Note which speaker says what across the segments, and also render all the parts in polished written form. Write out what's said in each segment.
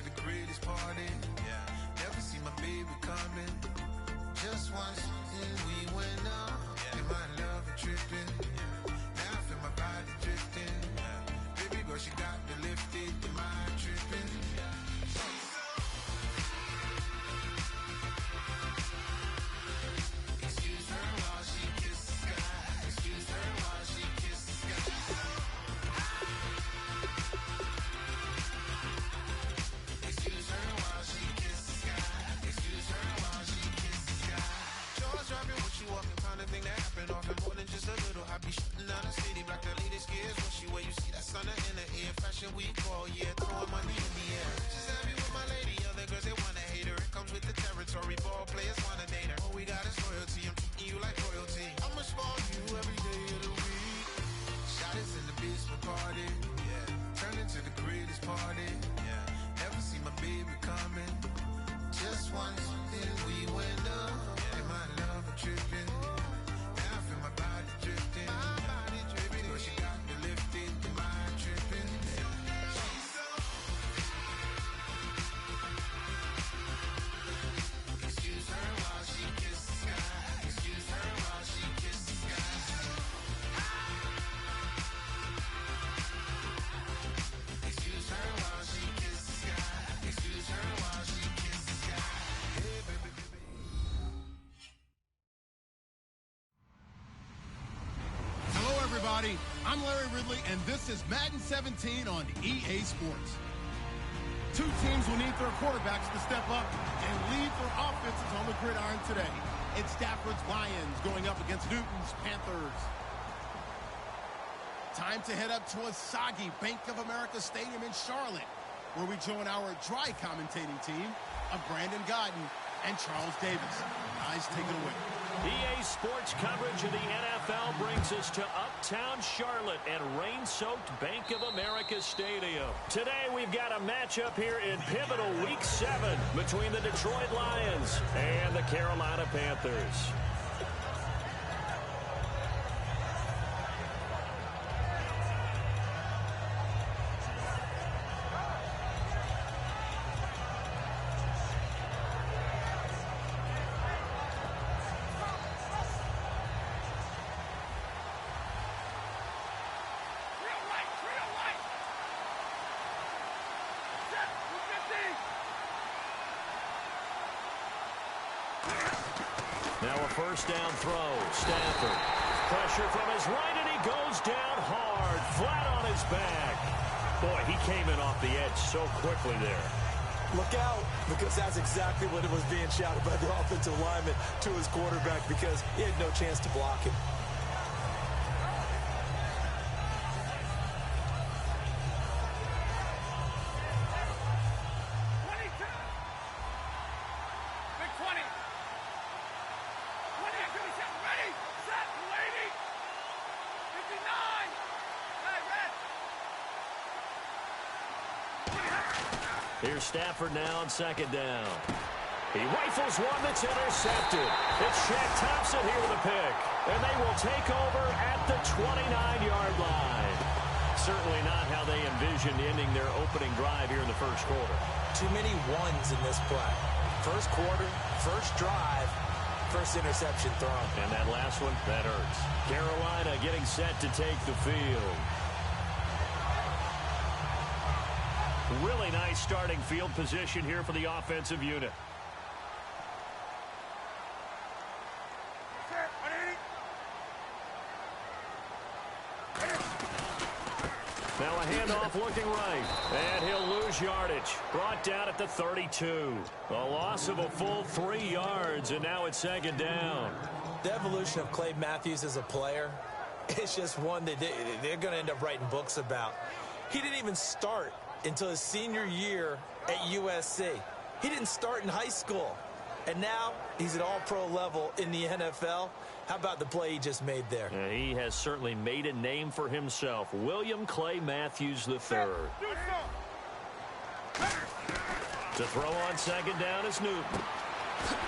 Speaker 1: the greatest party. Yeah. Never see my baby coming. Just once and we went up. Yeah. And my love is tripping. Yeah. Now I feel my body drifting. Yeah. Baby girl, she got me lifted. Your mind tripping. Yeah. Excuse her while she kisses the sky. Excuse her while she kisses the sky. Excuse her while she kisses the sky. Excuse her while she kisses the sky. Jaws dropping when she walking, kind of thing that happen often more than just a little. I be shutting down the city, black the latest gears when she wear. You see that sun in the air, fashion week all year, throwing money in the air. Just happy with my lady, other girls they wanna hate her. It comes with the territory, ball players wanna date her. All we got is loyalty, I'm treating you like royalty. I'ma spoil you every day of the week. Shot is in the basement party, yeah. Turn into the greatest party, yeah. Never see my baby coming. Just once, then we went up, yeah. And my love is tripping. Now I feel my body drifting. My body dripping. Girl, she got me lifted. Your mind tripping. Excuse her while she kisses the sky. Excuse her while she kisses the sky. Excuse her while she kisses the sky. Excuse her while she kisses the sky. Hey, baby, baby.
Speaker 2: Hello, everybody. I'm Larry Ridley, and this is Madden 17 on EA Sports. Two teams will need their quarterbacks to step up and lead their offenses on the gridiron today. It's Stafford's Lions going up against Newton's Panthers. Time to head up to a soggy Bank of America Stadium in Charlotte, where we join our dry commentating team of Brandon Godden and Charles Davis. Guys, take it away.
Speaker 3: EA Sports coverage of the NFL brings us to uptown Charlotte and rain-soaked Bank of America Stadium. Today we've got a matchup here in pivotal Week 7 between the Detroit Lions and the Carolina Panthers. Now a first down throw. Stafford. Pressure from his right, and he goes down hard, flat on his back. Boy, he came in off the edge so quickly there.
Speaker 4: Look out, because that's exactly what it was being shouted by the offensive lineman to his quarterback, because he had no chance to block him.
Speaker 3: Here's Stafford now on second down. He rifles one that's intercepted. It's Shaq Thompson here with a pick. And they will take over at the 29-yard line. Certainly not how they envisioned ending their opening drive here in the first quarter.
Speaker 4: Too many ones in this play. First quarter, first drive, first interception thrown.
Speaker 3: And that last one, that hurts. Carolina getting set to take the field. Really nice starting field position here for the offensive unit. Now a handoff looking right. And he'll lose yardage. Brought down at the 32. A loss of a full 3 yards, and now it's second down.
Speaker 4: The evolution of Clay Matthews as a player, it's just one that they're going to end up writing books about. He didn't even start until his senior year at USC. He didn't start in high school. And now he's at all-pro level in the NFL. How about the play he just made there?
Speaker 3: Yeah, he has certainly made a name for himself. William Clay Matthews III. To throw on second down is Newton.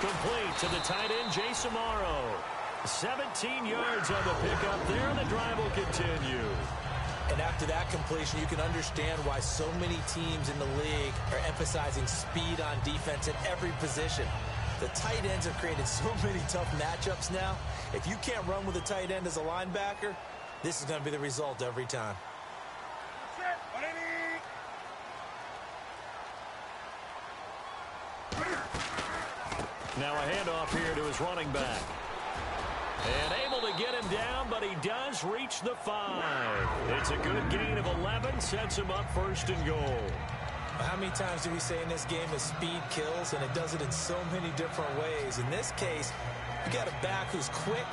Speaker 3: Complete to the tight end, Jason Morrow. 17 yards on the pickup there, and the drive will continue.
Speaker 4: And after that completion, you can understand why so many teams in the league are emphasizing speed on defense in every position. The tight ends have created so many tough matchups now. If you can't run with a tight end as a linebacker, this is going to be the result every time.
Speaker 3: Now a handoff here to his running back. And able to get him down, but he does reach the 5. It's a good gain of 11, sets him up 1st and goal.
Speaker 4: How many times do we say in this game that speed kills, and it does it in so many different ways? In this case, you got a back who's quick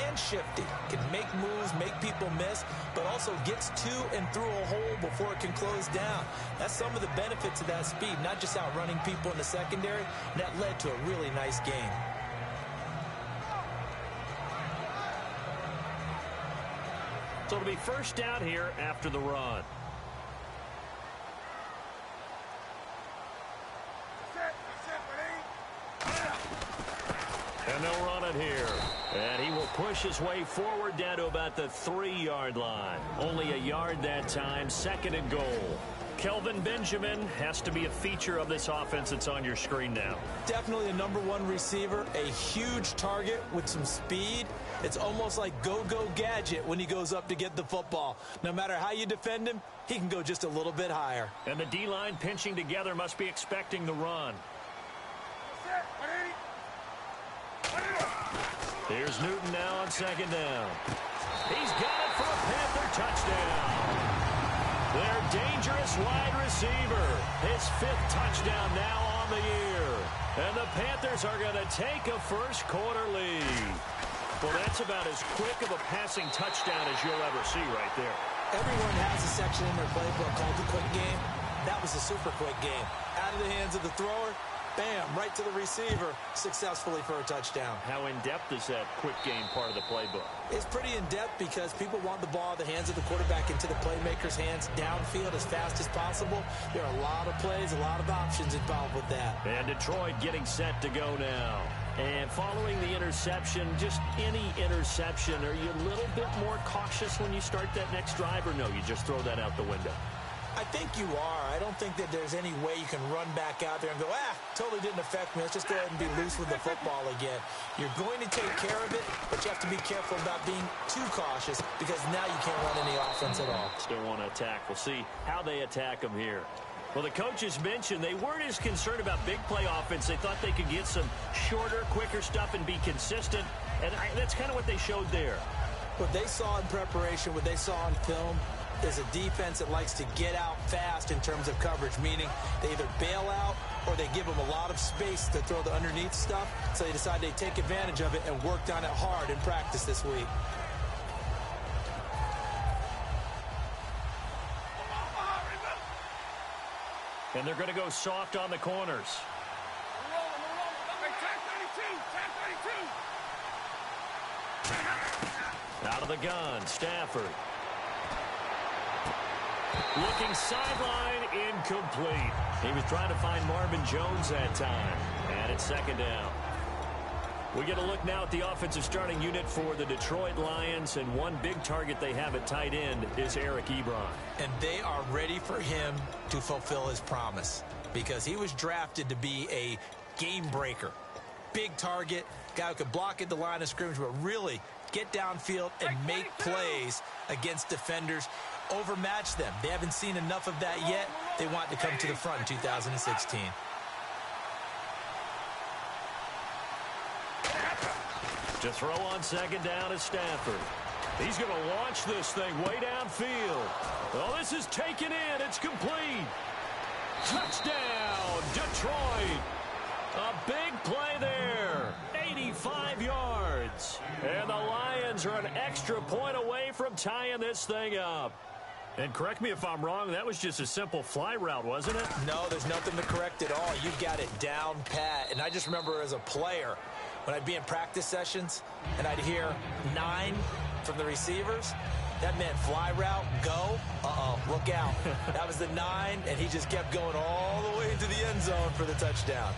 Speaker 4: and shifty, can make moves, make people miss, but also gets to and through a hole before it can close down. That's some of the benefits of that speed, not just outrunning people in the secondary, and that led to a really nice game.
Speaker 3: So it'll be first down here after the run. And they'll run it here. And he will push his way forward down to about the 3-yard line. Only a yard that time, 2nd and goal. Kelvin Benjamin has to be a feature of this offense that's on your screen now.
Speaker 4: Definitely a #1 receiver, a huge target with some speed. It's almost like go-go gadget when he goes up to get the football. No matter how you defend him, he can go just a little bit higher.
Speaker 3: And the D-line pinching together must be expecting the run. Here's Newton now on 2nd down. He's got it for a Panther touchdown. Their dangerous wide receiver. His 5th touchdown now on the year. And the Panthers are going to take a first-quarter lead. Well, that's about as quick of a passing touchdown as you'll ever see right there.
Speaker 4: Everyone has a section in their playbook called the quick game. That was a super quick game. Out of the hands of the thrower, bam, right to the receiver, successfully for a touchdown.
Speaker 3: How in-depth is that quick game part of the playbook?
Speaker 4: It's pretty in-depth because people want the ball in the hands of the quarterback into the playmaker's hands downfield as fast as possible. There are a lot of plays, a lot of options involved with that.
Speaker 3: And Detroit getting set to go now. And following the interception, just any interception, are you a little bit more cautious when you start that next drive, or no, you just throw that out the window?
Speaker 4: I think you are. I don't think that there's any way you can run back out there and go, totally didn't affect me. Let's just go ahead and be loose with the football again. You're going to take care of it, but you have to be careful about being too cautious because now you can't run any offense at all.
Speaker 3: Still want to attack. We'll see how they attack them here. Well, the coaches mentioned they weren't as concerned about big play offense. They thought they could get some shorter, quicker stuff and be consistent, and that's kind of what they showed there.
Speaker 4: What they saw in preparation, what they saw on film, is a defense that likes to get out fast in terms of coverage, meaning they either bail out or they give them a lot of space to throw the underneath stuff, so they decide they take advantage of it and worked on it hard in practice this week.
Speaker 3: And they're going to go soft on the corners. Out of the gun, Stafford. Looking sideline, incomplete. He was trying to find Marvin Jones that time. And it's 2nd down. We get a look now at the offensive starting unit for the Detroit Lions, and one big target they have at tight end is Eric Ebron.
Speaker 4: And they are ready for him to fulfill his promise because he was drafted to be a game breaker. Big target, guy who could block at the line of scrimmage, but really get downfield and make plays against defenders, overmatch them. They haven't seen enough of that yet. They want to come to the front in 2016.
Speaker 3: To throw on 2nd down is Stafford. He's going to launch this thing way downfield. Oh, this is taken in. It's complete. Touchdown, Detroit. A big play there. 85 yards. And the Lions are an extra point away from tying this thing up. And correct me if I'm wrong, that was just a simple fly route, wasn't it?
Speaker 4: No, there's nothing to correct at all. You've got it down pat. And I just remember as a player, when I'd be in practice sessions and I'd hear 9 from the receivers, that meant fly route, go, look out. That was the 9, and he just kept going all the way into the end zone for the touchdown.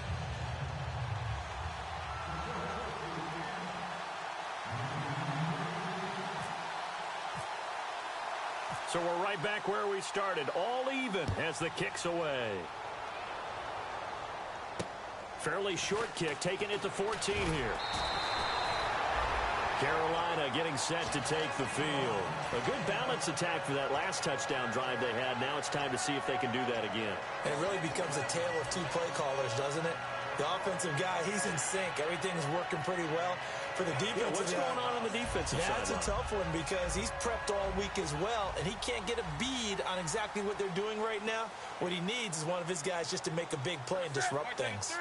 Speaker 3: So we're right back where we started, all even as the kick's away. Fairly short kick, taking it to 14 here. Carolina getting set to take the field. A good balance attack for that last touchdown drive they had. Now it's time to see if they can do that again.
Speaker 4: And it really becomes a tale of two play callers, doesn't it? The offensive guy, he's in sync. Everything's working pretty well. For the defensive
Speaker 3: what's going on the defensive side?
Speaker 4: That's a tough one because he's prepped all week as well, and he can't get a bead on exactly what they're doing right now. What he needs is one of his guys just to make a big play and disrupt things.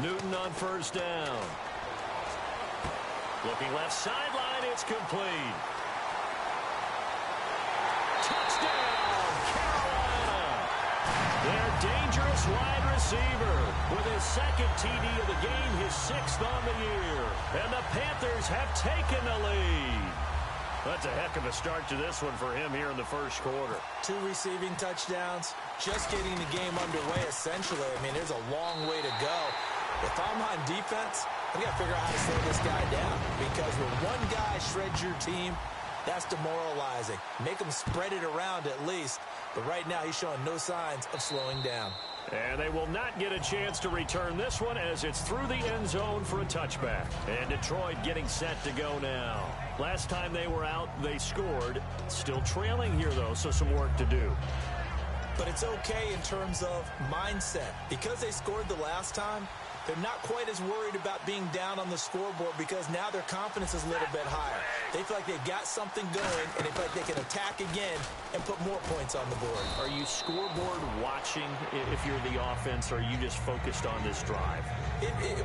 Speaker 3: Newton on first down. Looking left sideline, it's complete. Touchdown, Carolina. Their dangerous wide receiver with his second TD of the game, his 6th on the year. And the Panthers have taken the lead. That's a heck of a start to this one for him here in the first quarter.
Speaker 4: 2 receiving touchdowns, just getting the game underway essentially. I mean, there's a long way to go. If I'm on defense, I've got to figure out how to slow this guy down because when one guy shreds your team, that's demoralizing. Make him spread it around at least. But right now, he's showing no signs of slowing down.
Speaker 3: And they will not get a chance to return this one as it's through the end zone for a touchback. And Detroit getting set to go now. Last time they were out, they scored. Still trailing here, though, so some work to do.
Speaker 4: But it's okay in terms of mindset. Because they scored the last time, they're not quite as worried about being down on the scoreboard because now their confidence is a little bit higher. They feel like they've got something going, and they feel like they can attack again and put more points on the board.
Speaker 3: Are you scoreboard watching if you're the offense, or are you just focused on this drive?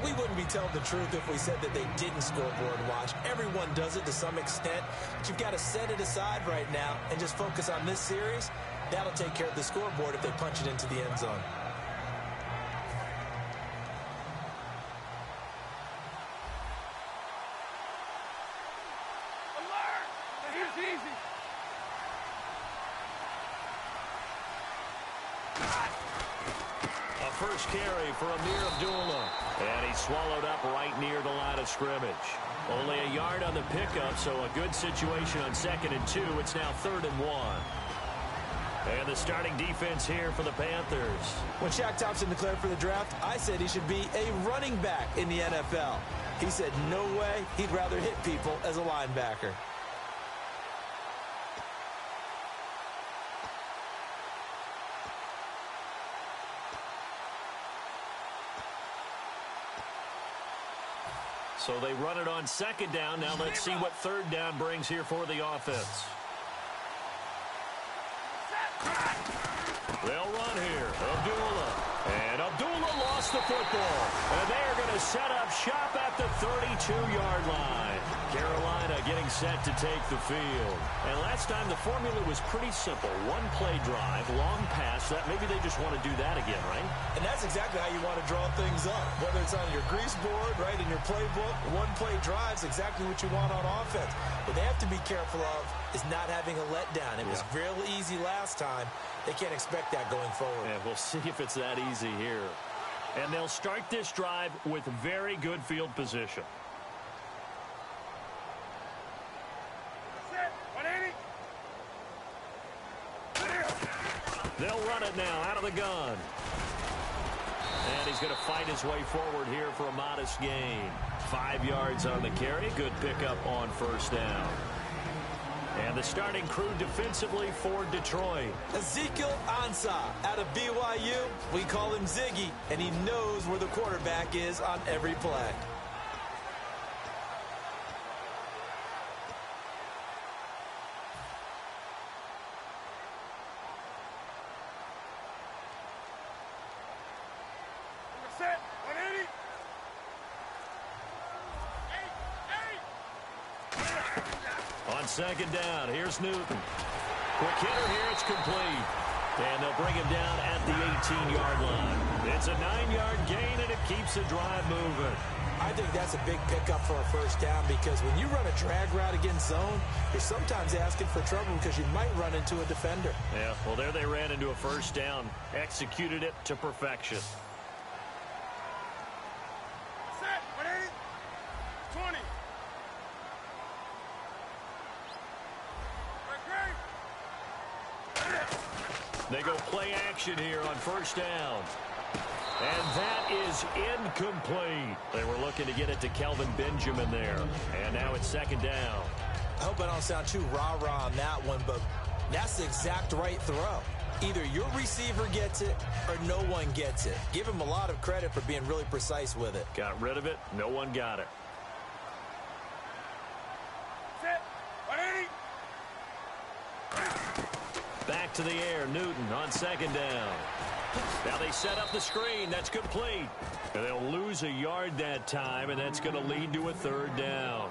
Speaker 4: We wouldn't be telling the truth if we said that they didn't scoreboard watch. Everyone does it to some extent, but you've got to set it aside right now and just focus on this series. That'll take care of the scoreboard if they punch it into the end zone.
Speaker 3: First carry for Amir Abdullah. And he's swallowed up right near the line of scrimmage. Only a yard on the pickup, so a good situation on 2nd and 2. It's now 3rd and 1. And the starting defense here for the Panthers.
Speaker 4: When Shaq Thompson declared for the draft, I said he should be a running back in the NFL. He said no way, he'd rather hit people as a linebacker.
Speaker 3: So they run it on 2nd down. Now let's see what 3rd down brings here for the offense. They'll run here. Abdullah. And Abdullah lost the football. And they are going to set up shop at the 32-yard line. Carolina getting set to take the field. And last time the formula was pretty simple. One play drive, long pass. That maybe they just want to do that again, right?
Speaker 4: And that's exactly how you want to draw things up. Whether it's on your grease board, right, in your playbook, one play drive is exactly what you want on offense. What they have to be careful of is not having a letdown. It was real easy last time. They can't expect that going forward.
Speaker 3: Yeah, we'll see if it's that easy here. And they'll start this drive with very good field position. They'll run it now out of the gun. And he's going to fight his way forward here for a modest gain. 5 yards on the carry. Good pickup on 1st down. And the starting crew defensively for Detroit.
Speaker 4: Ezekiel Ansah out of BYU. We call him Ziggy, and he knows where the quarterback is on every play.
Speaker 3: On 2nd down, here's Newton. Quick hitter here, it's complete. And they'll bring him down at the 18-yard line. It's a 9-yard gain, and it keeps the drive moving.
Speaker 4: I think that's a big pickup for a 1st down because when you run a drag route against zone, you're sometimes asking for trouble because you might run into a defender.
Speaker 3: Yeah, well, there they ran into a 1st down. Executed it to perfection. They go play action here on first down. And that is incomplete. They were looking to get it to Kelvin Benjamin there. And now it's second down.
Speaker 4: I hope I don't sound too rah-rah on that one, but that's the exact right throw. Either your receiver gets it or no one gets it. Give him a lot of credit for being really precise with it.
Speaker 3: Got rid of it. No one got it. Back to the air. Newton on second down. Now they set up the screen. That's complete. And they'll lose a yard that time, and that's going to lead to a third down.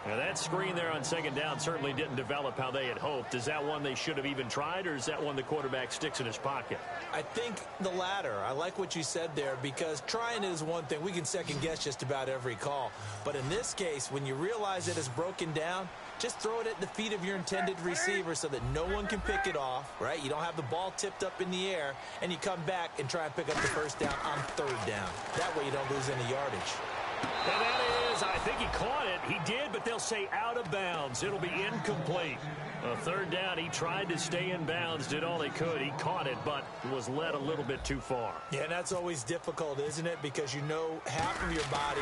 Speaker 3: Now that screen there on second down certainly didn't develop how they had hoped. Is that one they should have even tried, or is that one the quarterback sticks in his pocket?
Speaker 4: I think the latter. I like what you said there, because trying is one thing. We can second guess just about every call. But in this case, when you realize that it's broken down, just throw it at the feet of your intended receiver so that no one can pick it off, right? You don't have the ball tipped up in the air, and you come back and try and pick up the first down on third down. That way you don't lose any yardage.
Speaker 3: And that is, I think he caught it. He did, but they'll say out of bounds. It'll be incomplete. A third down, he tried to stay in bounds, did all he could. He caught it, but was led a little bit too far.
Speaker 4: Yeah, and that's always difficult, isn't it? Because you know half of your body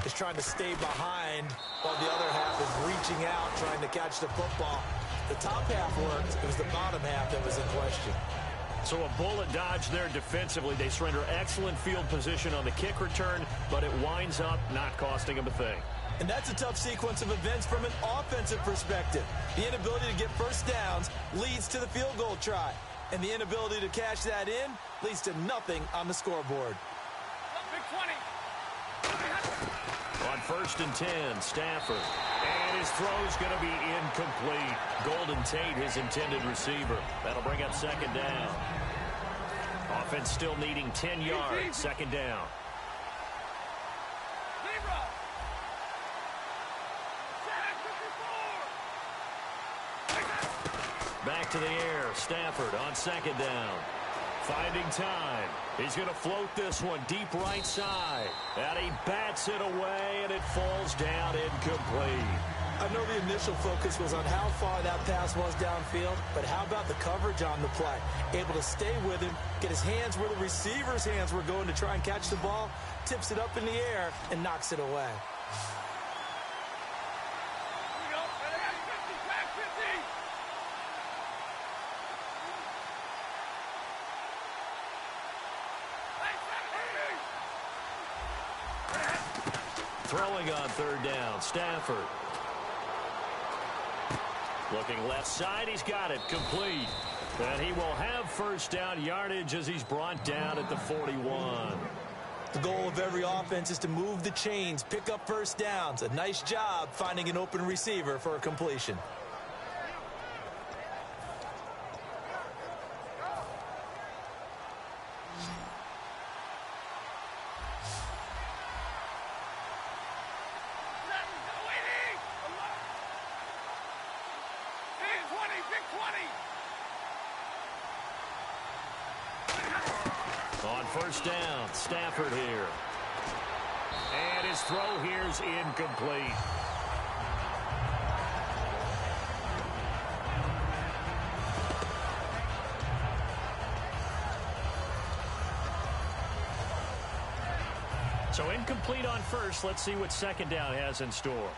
Speaker 4: is trying to stay behind while the other half is reaching out, trying to catch the football. The top half worked. It was the bottom half that was in question.
Speaker 3: So a bullet dodge there defensively. They surrender excellent field position on the kick return, but it winds up not costing them a thing.
Speaker 4: And that's a tough sequence of events from an offensive perspective. The inability to get first downs leads to the field goal try. And the inability to cash that in leads to nothing on the scoreboard.
Speaker 1: Big 20.
Speaker 3: On first and 10, Stafford. And his throw's going to be incomplete. Golden Tate, his intended receiver. That'll bring up second down. Offense still needing 10 yards. Second down. Back to the air. Stafford on second down. Finding time. He's going to float this one deep right side. And he bats it away, and it falls down incomplete.
Speaker 4: I know the initial focus was on how far that pass was downfield, but how about the coverage on the play? Able to stay with him, get his hands where the receiver's hands were going to try and catch the ball, tips it up in the air, and knocks it away.
Speaker 3: Throwing on third down, Stafford. Looking left side, he's got it, complete. And he will have first down yardage as he's brought down at the 41.
Speaker 4: The goal of every offense is to move the chains, pick up first downs. A nice job finding an open receiver for a completion.
Speaker 3: On first down, Stafford here. And his throw here's incomplete. So incomplete on first. Let's see what second down has in store.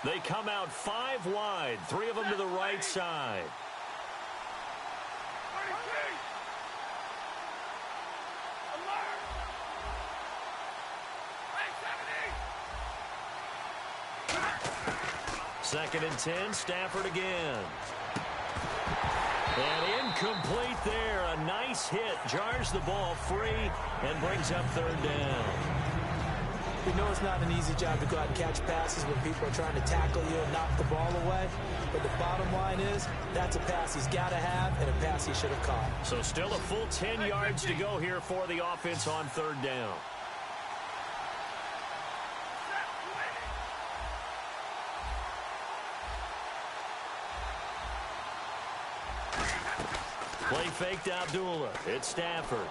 Speaker 3: They come out 5 wide, 3 of them to the right side. Second and 10, Stafford again. And incomplete there. A nice hit. Jars the ball free and brings up third down.
Speaker 4: We know it's not an easy job to go out and catch passes when people are trying to tackle you and knock the ball away. But the bottom line is, that's a pass he's got to have and a pass he should have caught.
Speaker 3: So still a full 10 yards to go here for the offense on third down. Play fake to Abdullah. It's Stafford.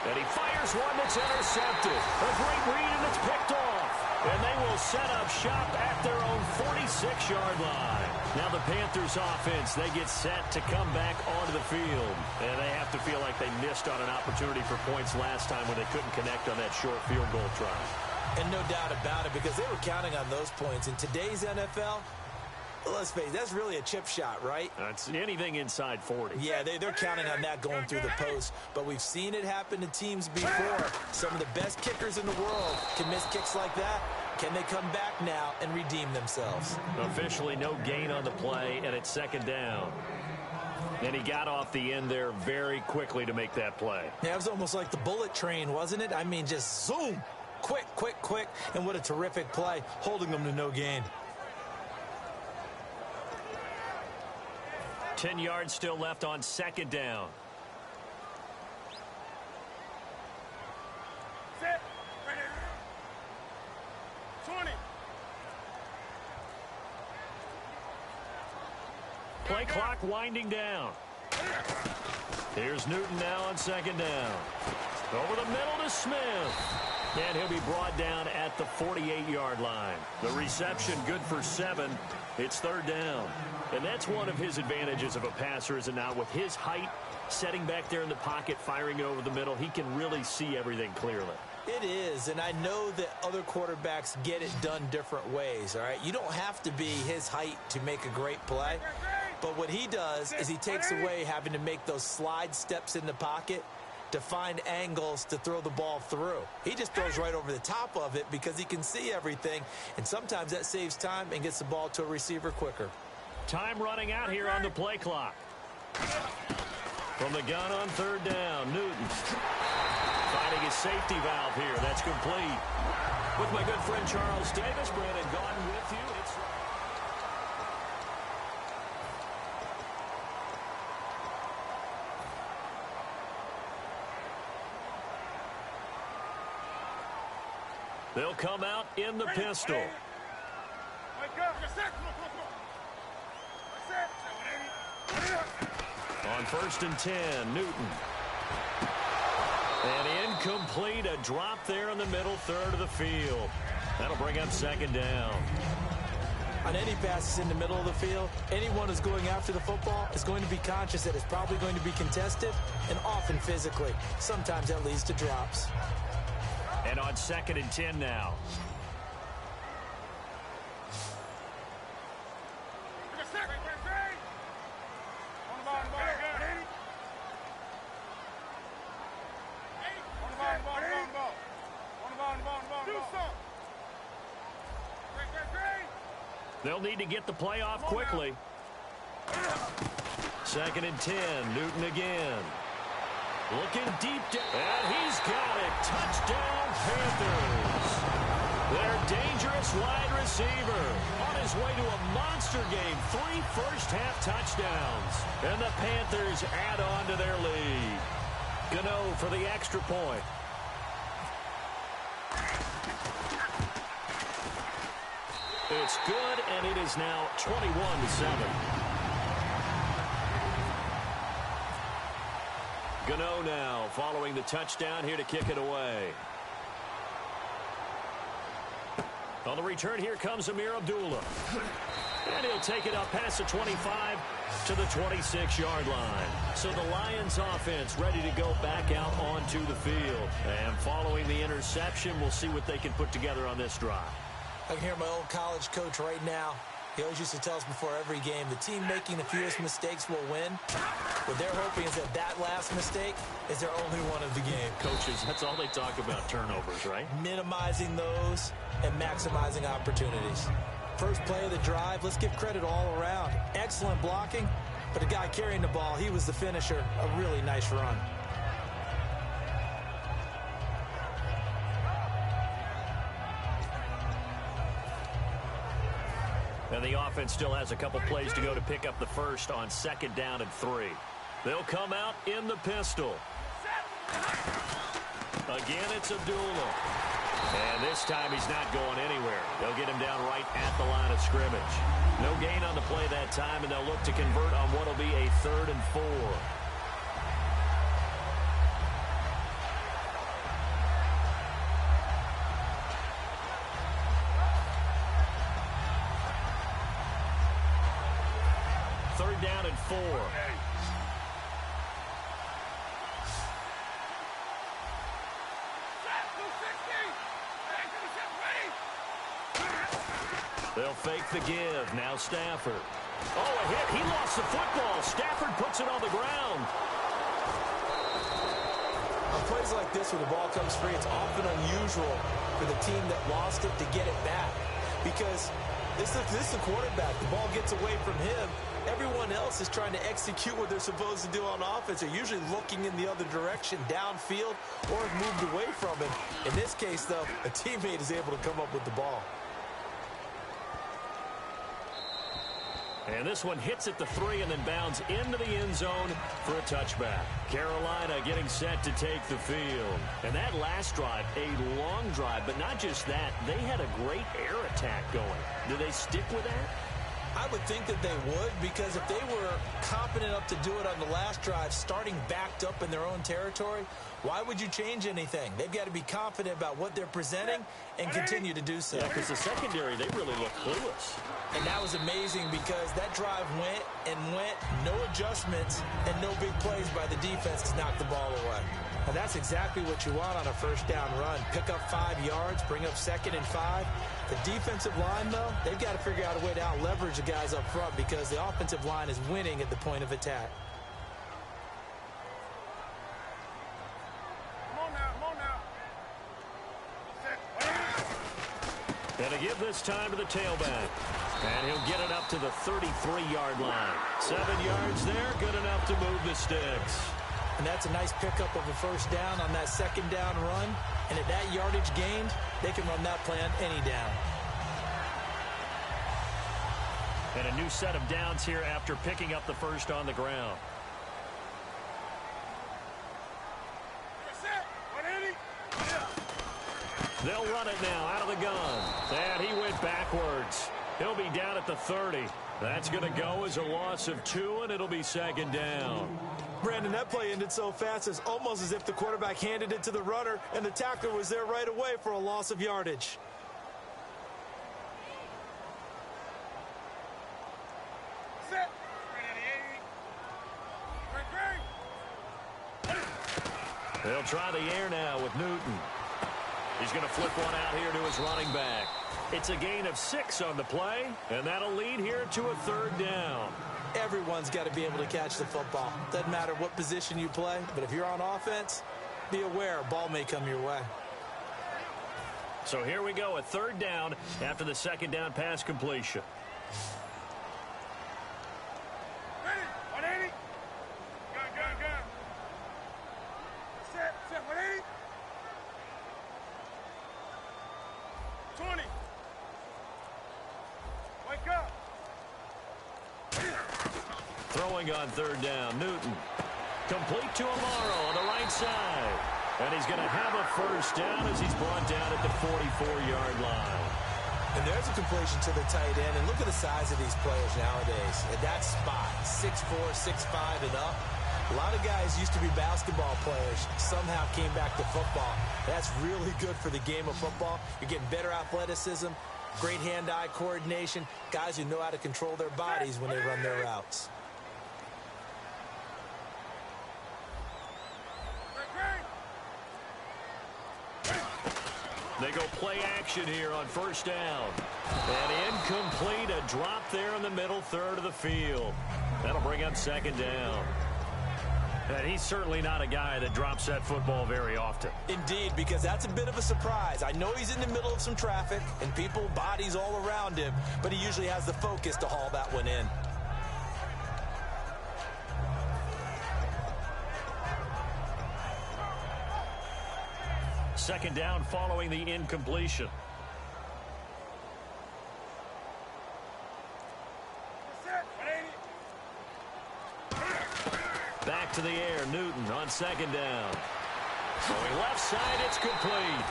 Speaker 3: And he fires one that's intercepted. A great read, and it's picked off. And they will will set up shop at their own 46-yard line. Now the Panthers offense, they get set to come back onto the field. And they have to feel like they missed on an opportunity for points last time when they couldn't connect on that short field goal try.
Speaker 4: And no doubt about it, because they were counting on those points. In today's NFL, let's face it, that's really a chip shot, right?
Speaker 3: That's anything inside 40.
Speaker 4: Yeah, they're counting on that going through the post. But we've seen it happen to teams before. Some of the best kickers in the world can miss kicks like that. Can they come back now and redeem themselves?
Speaker 3: Officially no gain on the play, and it's second down. And he got off the end there very quickly to make that play.
Speaker 4: Yeah, it was almost like the bullet train, wasn't it? I mean, just zoom. Quick, quick, quick. And what a terrific play, holding them to no gain.
Speaker 3: 10 yards still left on second down.
Speaker 2: Set. Right here. 20.
Speaker 3: Play clock winding down. Here's Newton now on second down. Over the middle to Smith. And he'll be brought down at the 48-yard line. The reception good for 7. It's third down. And that's one of his advantages of a passer, is it not? With his height, setting back there in the pocket, firing it over the middle, he can really see everything clearly.
Speaker 4: It is, and I know that other quarterbacks get it done different ways, all right? You don't have to be his height to make a great play. But what he does is he takes away having to make those slide steps in the pocket to find angles to throw the ball through. He just throws right over the top of it because he can see everything, and sometimes that saves time and gets the ball to a receiver quicker.
Speaker 3: Time running out here on the play clock. From the gun on third down, Newton finding his safety valve here. That's complete. With my good friend Charles Davis, Brandon Gaudin with you. They'll come out in the pistol. On first and 10, Newton. And incomplete, a drop there in the middle third of the field. That'll bring up second down.
Speaker 4: On any passes in the middle of the field, anyone who's going after the football is going to be conscious that it's probably going to be contested and often physically. Sometimes that leads to drops.
Speaker 3: And on second and 10 now. They'll need to get the play off quickly. Second and 10, Newton again. Looking deep down, and he's got it. Touchdown, Panthers. Their dangerous wide receiver on his way to a monster game. 3 first-half touchdowns. And the Panthers add on to their lead. Gano for the extra point. It's good, and it is now 21-7. Gano now following the touchdown here to kick it away. On the return, here comes Amir Abdullah. And he'll take it up past the 25 to the 26-yard line. So the Lions offense ready to go back out onto the field. And following the interception, we'll see what they can put together on this drive.
Speaker 4: I can hear my old college coach right now. He always used to tell us before every game, the team making the fewest mistakes will win. What they're hoping is that last mistake is their only one of the game.
Speaker 3: Coaches, that's all they talk about, turnovers, right?
Speaker 4: Minimizing those and maximizing opportunities. First play of the drive, let's give credit all around. Excellent blocking, but the guy carrying the ball, he was the finisher. A really nice run.
Speaker 3: And the offense still has a couple plays to go to pick up the first on second down and 3. They'll come out in the pistol. Again, it's Abdullah. And this time he's not going anywhere. They'll get him down right at the line of scrimmage. No gain on the play that time, and they'll look to convert on what will be a 3rd and 4. down and 4. They'll fake the give. Now Stafford. Oh, a hit. He lost the football. Stafford puts it on the ground.
Speaker 4: On plays like this where the ball comes free, it's often unusual for the team that lost it to get it back. Because this is the quarterback. The ball gets away from him. Everyone else is trying to execute what they're supposed to do on offense. They're usually looking in the other direction, downfield, or have moved away from it. In this case, though, a teammate is able to come up with the ball.
Speaker 3: And this one hits at the 3 and then bounds into the end zone for a touchback. Carolina getting set to take the field. And that last drive, a long drive, but not just that. They had a great air attack going. Do they stick with that?
Speaker 4: I would think that they would, because if they were competent enough to do it on the last drive, starting backed up in their own territory, why would you change anything? They've got to be confident about what they're presenting and continue to do so.
Speaker 3: Yeah, because the secondary, they really look clueless.
Speaker 4: And that was amazing because that drive went and went, no adjustments, and no big plays by the defense to knock the ball away. And that's exactly what you want on a first down run. Pick up 5 yards, bring up 2nd and 5. The defensive line, though, they've got to figure out a way to out-leverage the guys up front because the offensive line is winning at the point of attack.
Speaker 2: Come on now.
Speaker 3: Gonna give this time to the tailback. And he'll get it up to the 33-yard line. 7 yards there, good enough to move the sticks.
Speaker 4: And that's a nice pickup of a first down on that 2nd down run. And at that yardage gained, they can run that play on any down.
Speaker 3: And a new set of downs here after picking up the first on the ground. They'll run it now out of the gun. And he went backwards. He'll be down at the 30. That's going to go as a loss of 2, and it'll be 2nd down.
Speaker 4: Brandon, that play ended so fast, it's almost as if the quarterback handed it to the runner, and the tackler was there right away for a loss of yardage.
Speaker 3: They'll try the air now with Newton. He's going to flip one out here to his running back. It's a gain of 6 on the play, and that'll lead here to a 3rd down.
Speaker 4: Everyone's got to be able to catch the football. Doesn't matter what position you play, but if you're on offense, be aware a ball may come your way.
Speaker 3: So here we go, a 3rd down after the 2nd down pass completion.
Speaker 2: Ready? 180. Gun. Set, 180. 20. Wake up.
Speaker 3: Throwing on 3rd down, Newton. Complete to Amaro on the right side. And he's going to have a first down as he's brought down at the 44-yard line.
Speaker 4: And there's a completion to the tight end. And look at the size of these players nowadays. At that spot, 6'4", 6'5", and up. A lot of guys used to be basketball players, somehow came back to football. That's really good for the game of football. You're getting better athleticism, great hand-eye coordination, guys who know how to control their bodies when they run their routes.
Speaker 3: They go play action here on 1st down. And incomplete, a drop there in the middle 3rd of the field. That'll bring up 2nd down. And he's certainly not a guy that drops that football very often.
Speaker 4: Indeed, because that's a bit of a surprise. I know he's in the middle of some traffic and people, bodies all around him, but he usually has the focus to haul that one in.
Speaker 3: Second down following the incompletion. Back to the air, Newton on 2nd down. Going left side, it's complete.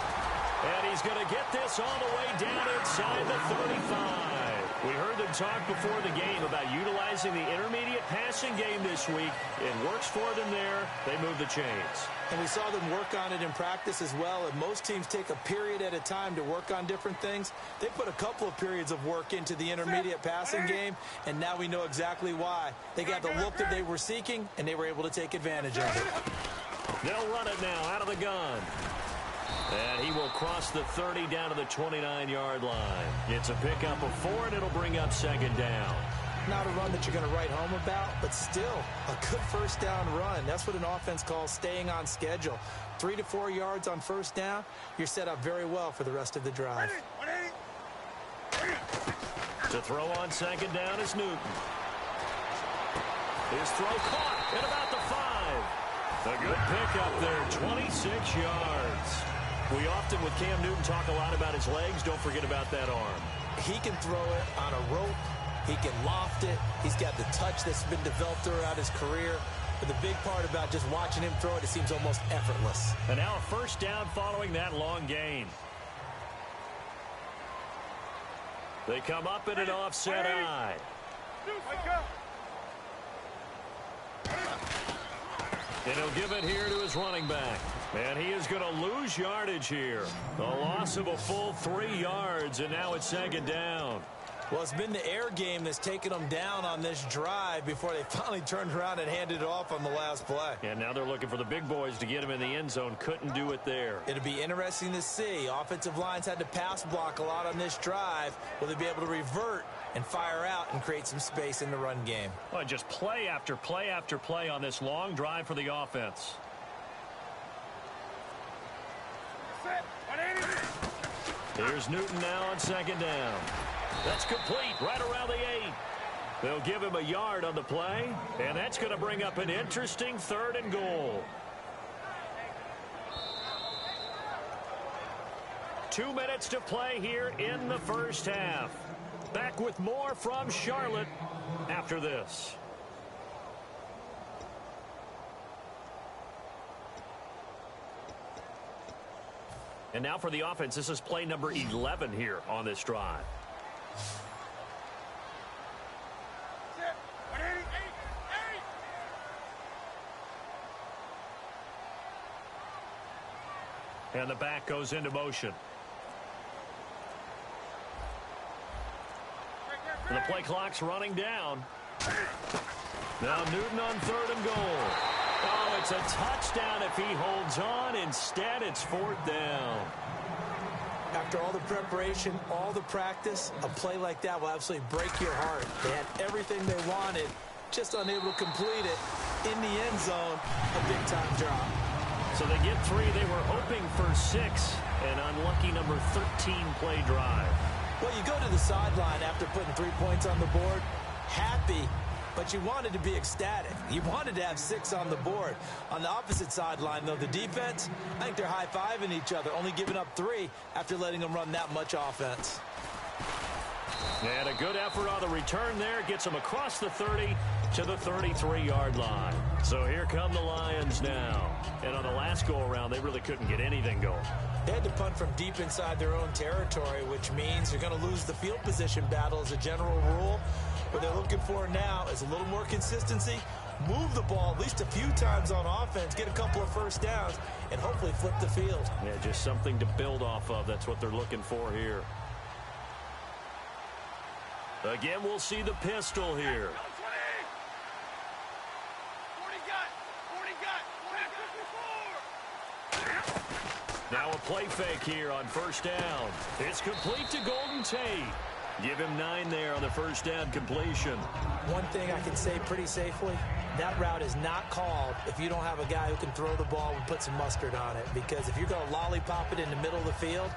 Speaker 3: And he's going to get this all the way down inside the 35. We heard them talk before the game about utilizing the intermediate passing game this week. It works for them there. They move the chains.
Speaker 4: And we saw them work on it in practice as well. And most teams take a period at a time to work on different things. They put a couple of periods of work into the intermediate passing game, and now we know exactly why. They got the look that they were seeking, and they were able to take advantage of it.
Speaker 3: They'll run it now out of the gun. And he will cross the 30 down to the 29-yard line. It's a pickup of 4, and it'll bring up second down.
Speaker 4: Not a run that you're going to write home about, but still a good first down run. That's what an offense calls staying on schedule. 3 to 4 yards on first down, you're set up very well for the rest of the drive.
Speaker 3: To throw on second down is Newton. His throw caught at about the 5. A good pickup there, 26 yards. We often, with Cam Newton, talk a lot about his legs. Don't forget about that arm.
Speaker 4: He can throw it on a rope. He can loft it. He's got the touch that's been developed throughout his career. But the big part about just watching him throw it, it seems almost effortless.
Speaker 3: And now a first down following that long gain. They come up in an offset eye. And he'll give it here to his running back. And he is going to lose yardage here. A loss of a full 3 yards, and now it's second down.
Speaker 4: Well, it's been the air game that's taken them down on this drive before they finally turned around and handed it off on the last play.
Speaker 3: And now they're looking for the big boys to get him in the end zone. Couldn't do it there.
Speaker 4: It'll be interesting to see. Offensive lines had to pass block a lot on this drive. Will they be able to revert and fire out and create some space in the run game?
Speaker 3: Well, just play after play after play on this long drive for the offense. Here's Newton now on second down. That's complete right around the 8. They'll give him a yard on the play, and that's going to bring up an interesting 3rd and goal. 2 minutes to play here in the first half. Back with more from Charlotte after this. And now for the offense, this is play number 11 here on this drive. And the back goes into motion. And the play clock's running down. Now Newton on 3rd and goal. Oh, it's a touchdown if he holds on. Instead, it's 4th down.
Speaker 4: After all the preparation, all the practice, a play like that will absolutely break your heart. They had everything they wanted, just unable to complete it. In the end zone, a big-time drop.
Speaker 3: So they get 3. They were hoping for 6. An unlucky number 13 play drive.
Speaker 4: Well, you go to the sideline after putting 3 points on the board, happy, but you wanted to be ecstatic. You wanted to have 6 on the board. On the opposite sideline, though, the defense, I think they're high-fiving each other, only giving up 3 after letting them run that much offense.
Speaker 3: And a good effort on the return there. Gets them across the 30 to the 33-yard line. So here come the Lions now. And on the last go-around, they really couldn't get anything going.
Speaker 4: They had to punt from deep inside their own territory, which means they're going to lose the field position battle as a general rule. What they're looking for now is a little more consistency, move the ball at least a few times on offense, get a couple of first downs, and hopefully flip the field.
Speaker 3: Yeah, just something to build off of. That's what they're looking for here. Again, we'll see the pistol here. Now a play fake here on first down. It's complete to Golden Tate. Give him 9 there on the first down completion.
Speaker 4: One thing I can say pretty safely, that route is not called if you don't have a guy who can throw the ball and put some mustard on it. Because if you're going to lollipop it in the middle of the field,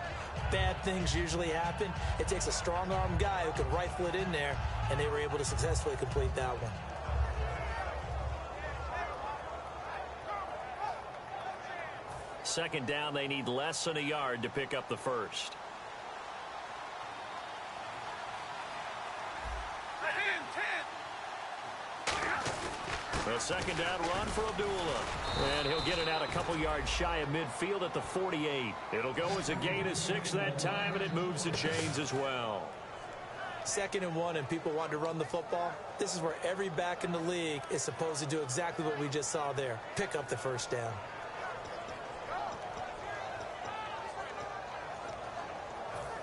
Speaker 4: bad things usually happen. It takes a strong-arm guy who can rifle it in there, and they were able to successfully complete that one.
Speaker 3: Second down, they need less than a yard to pick up the first. A second down run for Abdullah. And he'll get it out a couple yards shy of midfield at the 48. It'll go as a gain of 6 that time, and it moves the chains as well.
Speaker 4: 2nd and 1 and people want to run the football, this is where every back in the league is supposed to do exactly what we just saw there. Pick up the first down.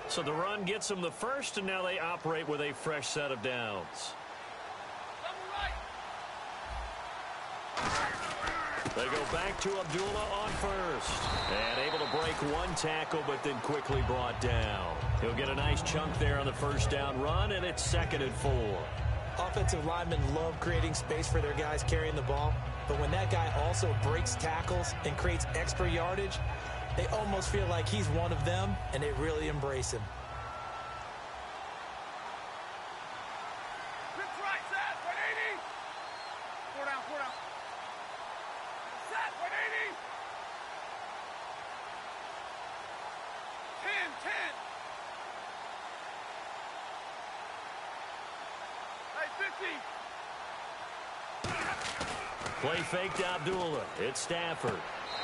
Speaker 3: So the run gets them the first, and now they operate with a fresh set of downs. They go back to Abdullah on first. And able to break one tackle, but then quickly brought down. He'll get a nice chunk there on the first down run, and it's 2nd and 4.
Speaker 4: Offensive linemen love creating space for their guys carrying the ball. But when that guy also breaks tackles and creates extra yardage, they almost feel like he's one of them, and they really embrace him.
Speaker 3: Play fake to Abdullah. It's Stafford.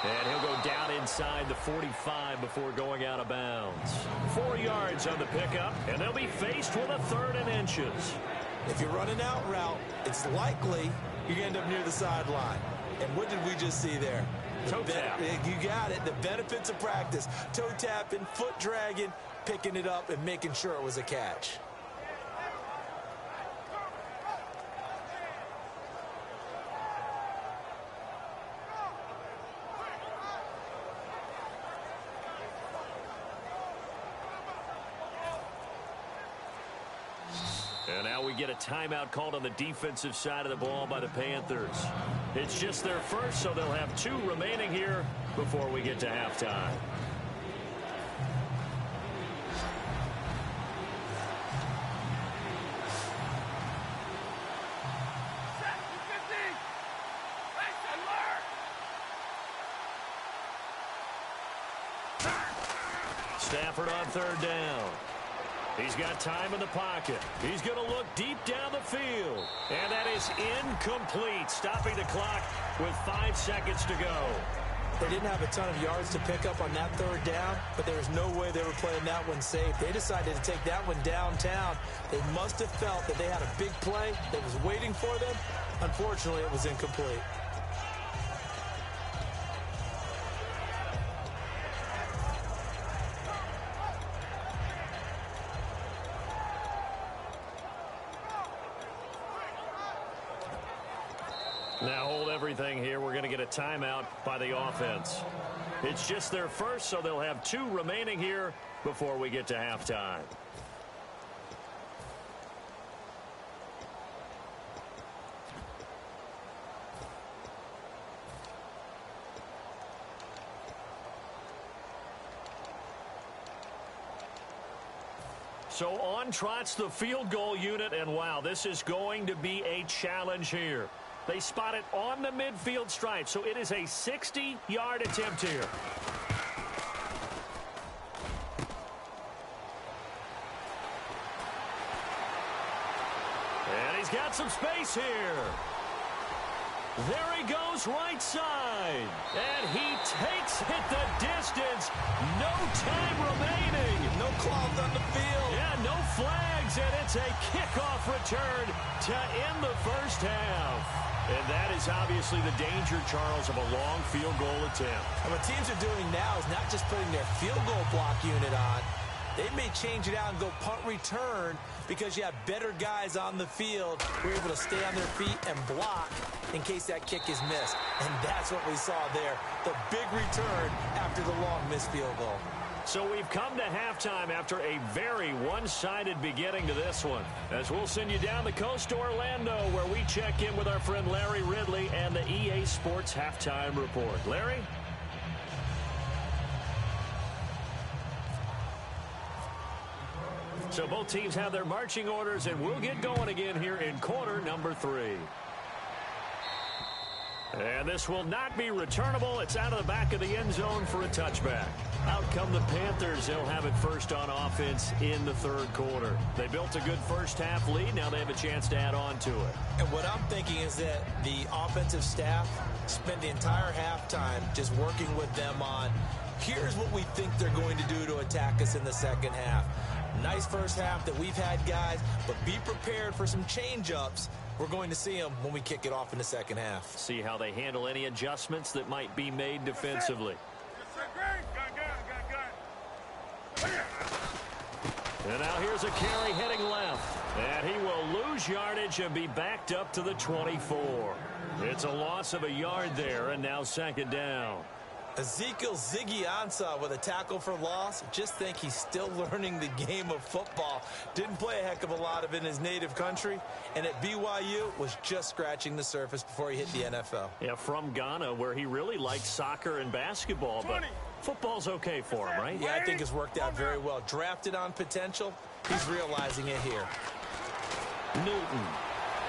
Speaker 3: And he'll go down inside the 45 before going out of bounds. 4 yards on the pickup, and they'll be faced with a 3rd and inches.
Speaker 4: If you're running out route, it's likely you're going to end up near the sideline. And what did we just see there?
Speaker 3: Toe tap.
Speaker 4: You got it. The benefits of practice. Toe tapping, foot dragging, picking it up, and making sure it was a catch.
Speaker 3: And now we get a timeout called on the defensive side of the ball by the Panthers. It's just their first, so they'll have 2 remaining here before we get to halftime. Stafford on 3rd down. He's got time in the pocket. He's going to look deep down the field. And that is incomplete, stopping the clock with 5 seconds to go.
Speaker 4: They didn't have a ton of yards to pick up on that 3rd down, but there was no way they were playing that one safe. They decided to take that one downtown. They must have felt that they had a big play that was waiting for them. Unfortunately, it was incomplete.
Speaker 3: Now hold everything here. We're going to get a timeout by the offense. It's just their first, so they'll have 2 remaining here before we get to halftime. So on trots the field goal unit, and wow, this is going to be a challenge here. They spot it on the midfield stripe, so it is a 60-yard attempt here. And he's got some space here. There he goes right side. And he takes it the distance. No time remaining.
Speaker 4: No cloth on the field.
Speaker 3: Yeah, no flags, and it's a kickoff return to end the first half. And that is obviously the danger, Charles, of a long field goal attempt.
Speaker 4: And what teams are doing now is not just putting their field goal block unit on. They may change it out and go punt return because you have better guys on the field who are able to stay on their feet and block in case that kick is missed. And that's what we saw there, the big return after the long missed field goal.
Speaker 3: So we've come to halftime after a very one-sided beginning to this one. As we'll send you down the coast to Orlando, where we check in with our friend Larry Ridley and the EA Sports Halftime Report. Larry? So both teams have their marching orders, and we'll get going again here in quarter number 3. And this will not be returnable. It's out of the back of the end zone for a touchback. Out come the Panthers. They'll have it first on offense in the 3rd quarter. They built a good first half lead. Now they have a chance to add on to it.
Speaker 4: And what I'm thinking is that the offensive staff spent the entire halftime just working with them on, here's what we think they're going to do to attack us in the second half. Nice first half that we've had, guys, but be prepared for some change-ups. We're going to see them when we kick it off in the second half.
Speaker 3: See how they handle any adjustments that might be made defensively. And now here's a carry heading left. And he will lose yardage and be backed up to the 24. It's a loss of a yard there, and now second down.
Speaker 4: Ezekiel Ziggy Ansah with a tackle for loss. Just think he's still learning the game of football. Didn't play a heck of a lot of it in his native country. And at BYU was just scratching the surface before he hit the NFL.
Speaker 3: Yeah, from Ghana, where he really liked soccer and basketball. But football's okay for him, right?
Speaker 4: Yeah, I think it's worked out very well. Drafted on potential. He's realizing it here.
Speaker 3: Newton.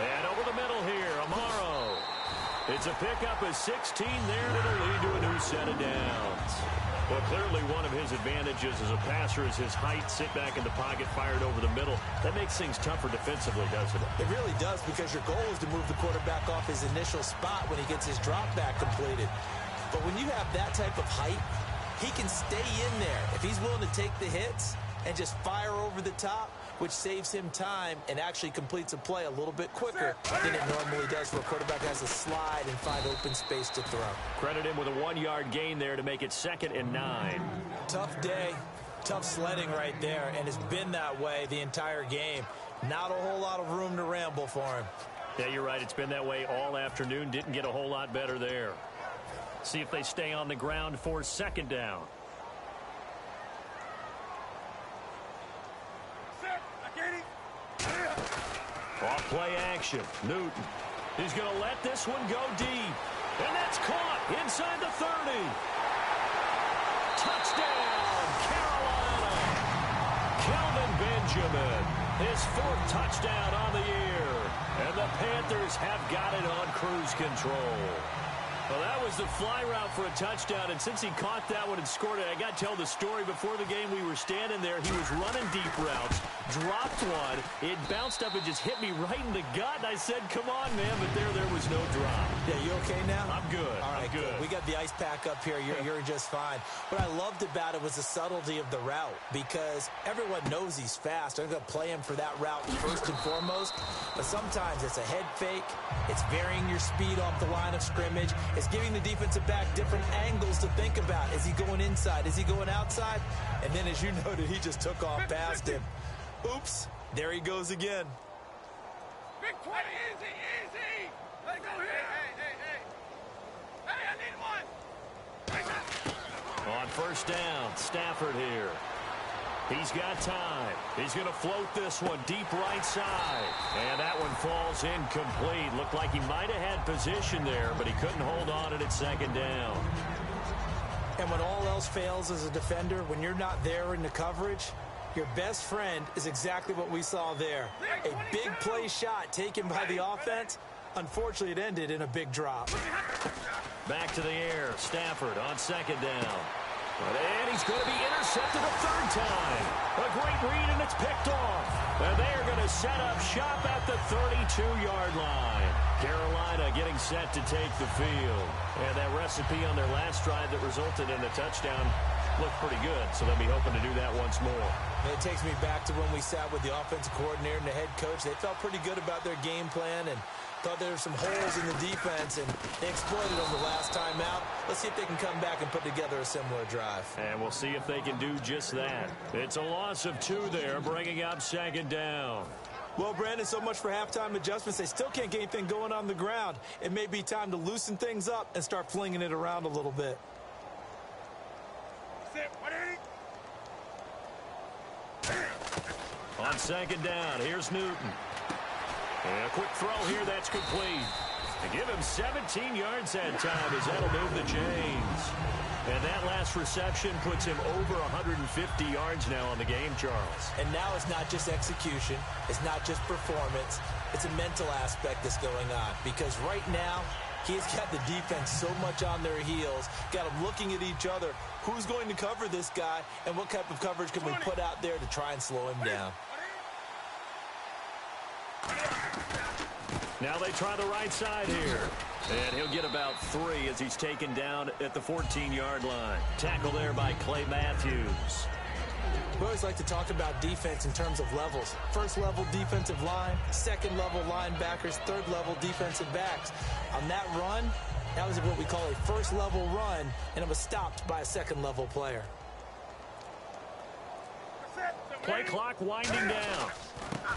Speaker 3: And over the middle here, Amaro. It's a pickup of 16 there to the lead to a new set of downs. Well, clearly one of his advantages as a passer is his height. Sit back in the pocket, fired over the middle. That makes things tougher defensively, doesn't it?
Speaker 4: It really does, because your goal is to move the quarterback off his initial spot when he gets his drop back completed. But when you have that type of height, he can stay in there. If he's willing to take the hits and just fire over the top, which saves him time and actually completes a play a little bit quicker than it normally does for a quarterback who has to slide and find open space to throw.
Speaker 3: Credit him with a 1-yard gain there to make it 2nd and 9.
Speaker 4: Tough day, tough sledding right there, and it's been that way the entire game. Not a whole lot of room to ramble for him.
Speaker 3: Yeah, you're right. It's been that way all afternoon. Didn't get a whole lot better there. See if they stay on the ground for 2nd down. Off play action. Newton. He's going to let this one go deep. And that's caught inside the 30. Touchdown, Carolina. Kelvin Benjamin. His 4th touchdown on the year. And the Panthers have got it on cruise control. Well, that was the fly route for a touchdown, and since he caught that one and scored it, I got to tell the story. Before the game, we were standing there. He was running deep routes, dropped one. It bounced up and just hit me right in the gut, and I said, come on, man, but there was no drop.
Speaker 4: Yeah, you okay now?
Speaker 3: I'm good.
Speaker 4: All right,
Speaker 3: I'm good.
Speaker 4: We got the ice pack up here. You're just fine. What I loved about it was the subtlety of the route, because everyone knows he's fast. They're going to play him for that route first and foremost, but sometimes it's a head fake. It's varying your speed off the line of scrimmage. It's giving the defensive back different angles to think about. Is he going inside? Is he going outside? And then, as you noted, he just took off past him. Oops, there he goes again.
Speaker 5: Big 20, easy. Let go here. Hey, I need one.
Speaker 3: On 1st down, Stafford here. He's got time. He's going to float this one deep right side. And that one falls incomplete. Looked like he might have had position there, but he couldn't hold on it at 2nd down.
Speaker 4: And when all else fails as a defender, when you're not there in the coverage, your best friend is exactly what we saw there. A big play shot taken by the offense. Unfortunately, it ended in a big drop.
Speaker 3: Back to the air. Stafford on 2nd down. And he's going to be intercepted a 3rd time. A great read, and it's picked off. And they are going to set up shop at the 32-yard line. Carolina getting set to take the field. And that recipe on their last drive that resulted in a touchdown looked pretty good, so they'll be hoping to do that once more.
Speaker 4: And it takes me back to when we sat with the offensive coordinator and the head coach. They felt pretty good about their game plan and thought there were some holes in the defense, and they exploited them the last time out. Let's see if they can come back and put together a similar drive.
Speaker 3: And we'll see if they can do just that. It's a loss of 2 there, bringing up 2nd down.
Speaker 4: Well, Brandon, so much for halftime adjustments. They still can't get anything going on the ground. It may be time to loosen things up and start flinging it around a little bit.
Speaker 3: On 2nd down, here's Newton. And a quick throw here, that's complete. To give him 17 yards that time as that'll move the chains. And that last reception puts him over 150 yards now on the game, Charles.
Speaker 4: And now it's not just execution. It's not just performance. It's a mental aspect that's going on. Because right now, he's got the defense so much on their heels, got them looking at each other. Who's going to cover this guy, and what type of coverage can we put out there to try and slow him down?
Speaker 3: Now they try the right side here. And he'll get about 3 as he's taken down at the 14-yard line. Tackle there by Clay Matthews.
Speaker 4: We always like to talk about defense in terms of levels. First-level defensive line, second-level linebackers, third-level defensive backs. On that run, that was what we call a first-level run, and it was stopped by a second-level player.
Speaker 3: Play clock winding down.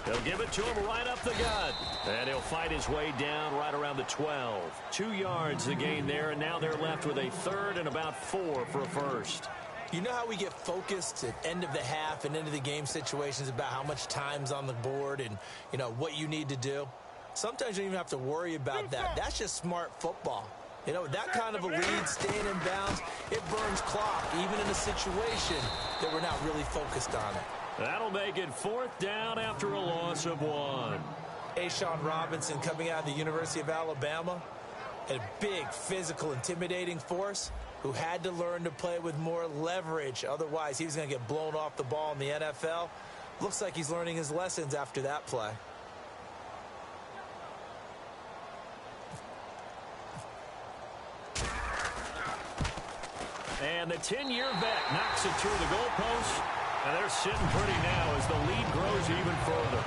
Speaker 3: They'll give it to him right up the gut. And he'll fight his way down right around the 12. 2 yards the gain there, and now they're left with a third and about 4 for a first.
Speaker 4: You know how we get focused at end of the half and end of the game situations about how much time's on the board and, you know, what you need to do? Sometimes you don't even have to worry about that. That's just smart football. You know, that kind of a lead, staying in bounds, it burns clock, even in a situation that we're not really focused on it.
Speaker 3: That'll make it 4th down after a loss of 1.
Speaker 4: A'Shawn Robinson coming out of the University of Alabama, a big, physical, intimidating force who had to learn to play with more leverage. Otherwise, he was going to get blown off the ball in the NFL. Looks like he's learning his lessons after that play.
Speaker 3: And the 10-year vet knocks it through the goalpost. And they're sitting pretty now as the lead grows even further.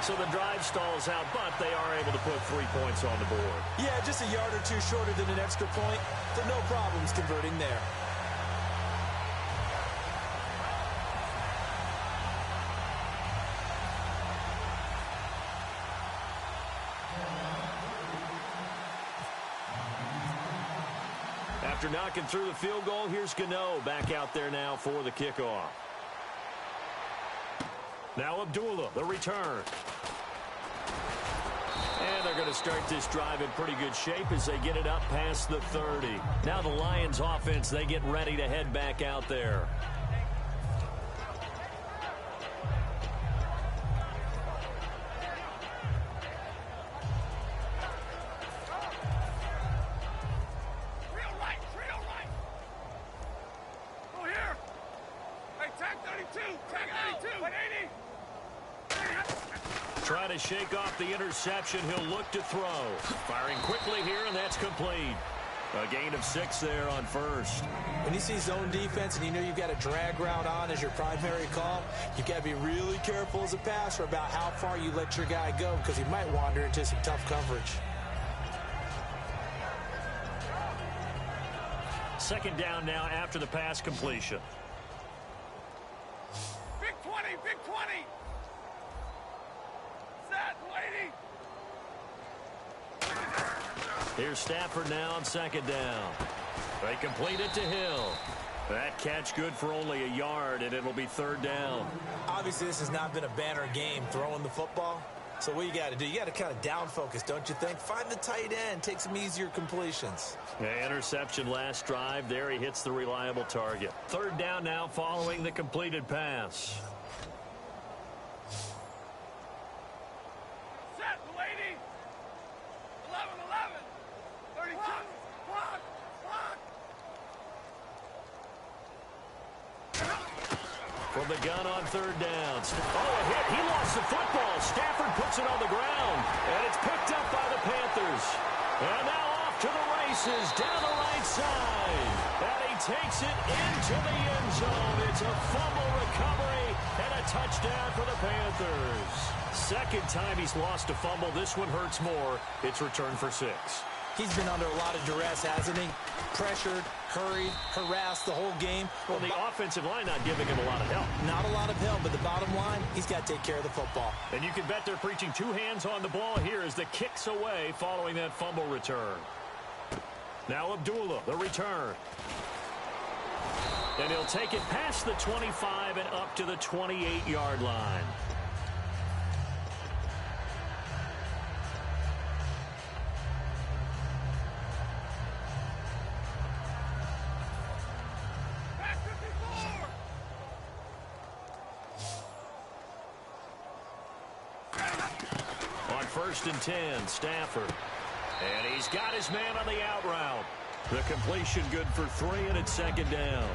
Speaker 3: So the drive stalls out, but they are able to put 3 points on the board.
Speaker 4: Yeah, just a yard or two shorter than an extra point. So no problems converting there.
Speaker 3: After knocking through the field goal, here's Gano back out there now for the kickoff. Now Abdullah, the return. And they're going to start this drive in pretty good shape as they get it up past the 30. Now the Lions offense, they get ready to head back out there.
Speaker 5: Real right. Go here. Hey, tag 32. Tag 32. 180.
Speaker 3: Try to shake off the interception. He'll look to throw. Firing quickly here, and that's complete. A gain of 6 there on first.
Speaker 4: When you see zone defense and you know you've got a drag route on as your primary call, you've got to be really careful as a passer about how far you let your guy go because he might wander into some tough coverage.
Speaker 3: 2nd down now after the pass completion.
Speaker 5: Big 20. Big 20. Set. Lady.
Speaker 3: Here's Stafford now on 2nd down. They complete it to Hill. That catch good for only a yard, and it'll be 3rd down.
Speaker 4: Obviously, this has not been a banner game throwing the football. So what you got to do, you got to kind of down focus, don't you think? Find the tight end, take some easier completions.
Speaker 3: Yeah, interception last drive. There he hits the reliable target. 3rd down now following the completed pass.
Speaker 5: Set. Lady. 11. 32. Block.
Speaker 3: From the gun on 3rd down. Oh, a hit. He lost the football. Stafford puts it on the ground. And it's picked up by the Panthers. And now off to the races down the right side. And he takes it into the end zone. It's a fumble recovery and a touchdown for the Panthers. 2nd time he's lost a fumble. This one hurts more. It's returned for 6.
Speaker 4: He's been under a lot of duress, hasn't he? Pressured, hurried, harassed the whole game.
Speaker 3: Well, the offensive line not giving him a lot of help.
Speaker 4: Not a lot of help, but the bottom line, he's got to take care of the football.
Speaker 3: And you can bet they're preaching 2 hands on the ball here as the kick's away following that fumble return. Now Abdullah, the return. And he'll take it past the 25 and up to the 28-yard line. On 1st and 10, Stafford. And he's got his man on the out route. The completion good for 3, and it's 2nd down.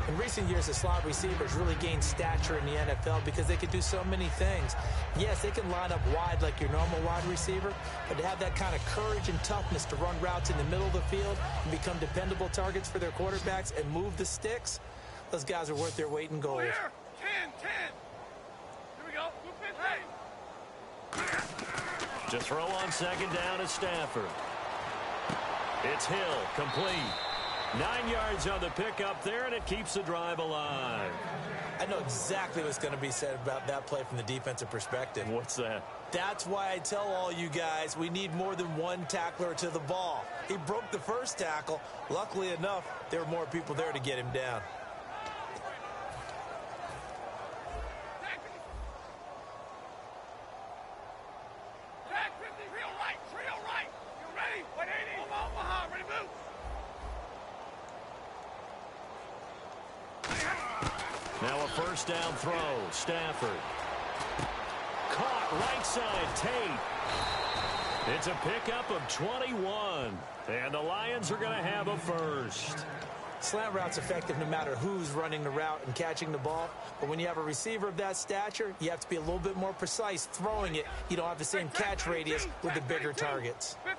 Speaker 4: In recent years, the slot receivers really gained stature in the NFL because they can do so many things. Yes, they can line up wide like your normal wide receiver, but to have that kind of courage and toughness to run routes in the middle of the field and become dependable targets for their quarterbacks and move the sticks, those guys are worth their weight in gold.
Speaker 5: Here. 10.
Speaker 3: To throw on second down is Stafford. It's Hill, complete. 9 yards on the pickup there, and it keeps the drive alive.
Speaker 4: I know exactly what's going to be said about that play from the defensive perspective.
Speaker 3: What's that?
Speaker 4: That's why I tell all you guys we need more than one tackler to the ball. He broke the first tackle. Luckily enough, there were more people there to get him down.
Speaker 3: Now a first down throw. Stafford. Caught right side. Tate. It's a pickup of 21. And the Lions are going to have a first.
Speaker 4: Slant route's effective no matter who's running the route and catching the ball. But when you have a receiver of that stature, you have to be a little bit more precise throwing it. You don't have the same catch radius with the bigger targets.
Speaker 5: 50-50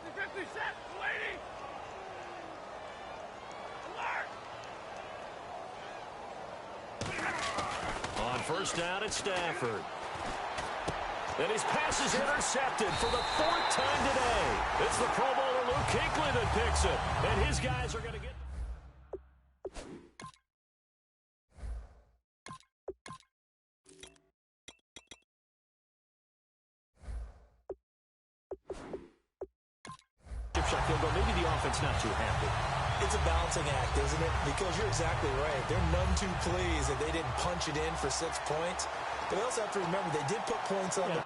Speaker 5: set, lady.
Speaker 3: On first down, it's Stafford. And his pass is intercepted for the 4th time today. It's the Pro Bowler Luke Kuechly that picks it. And his guys are going to get... Chip shot field goal. Maybe the offense not too happy.
Speaker 4: It's a balancing act, isn't it? Because you're exactly right. They're none too pleased that they didn't punch it in for 6 points. But we also have to remember they did put points on the...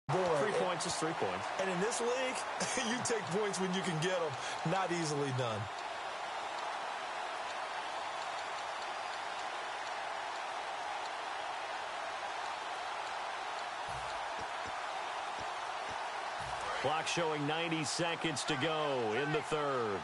Speaker 4: Boy,
Speaker 3: 3 points is 3 points.
Speaker 4: And in this league, you take points when you can get them. Not easily done.
Speaker 3: Clock showing 90 seconds to go in the 3rd.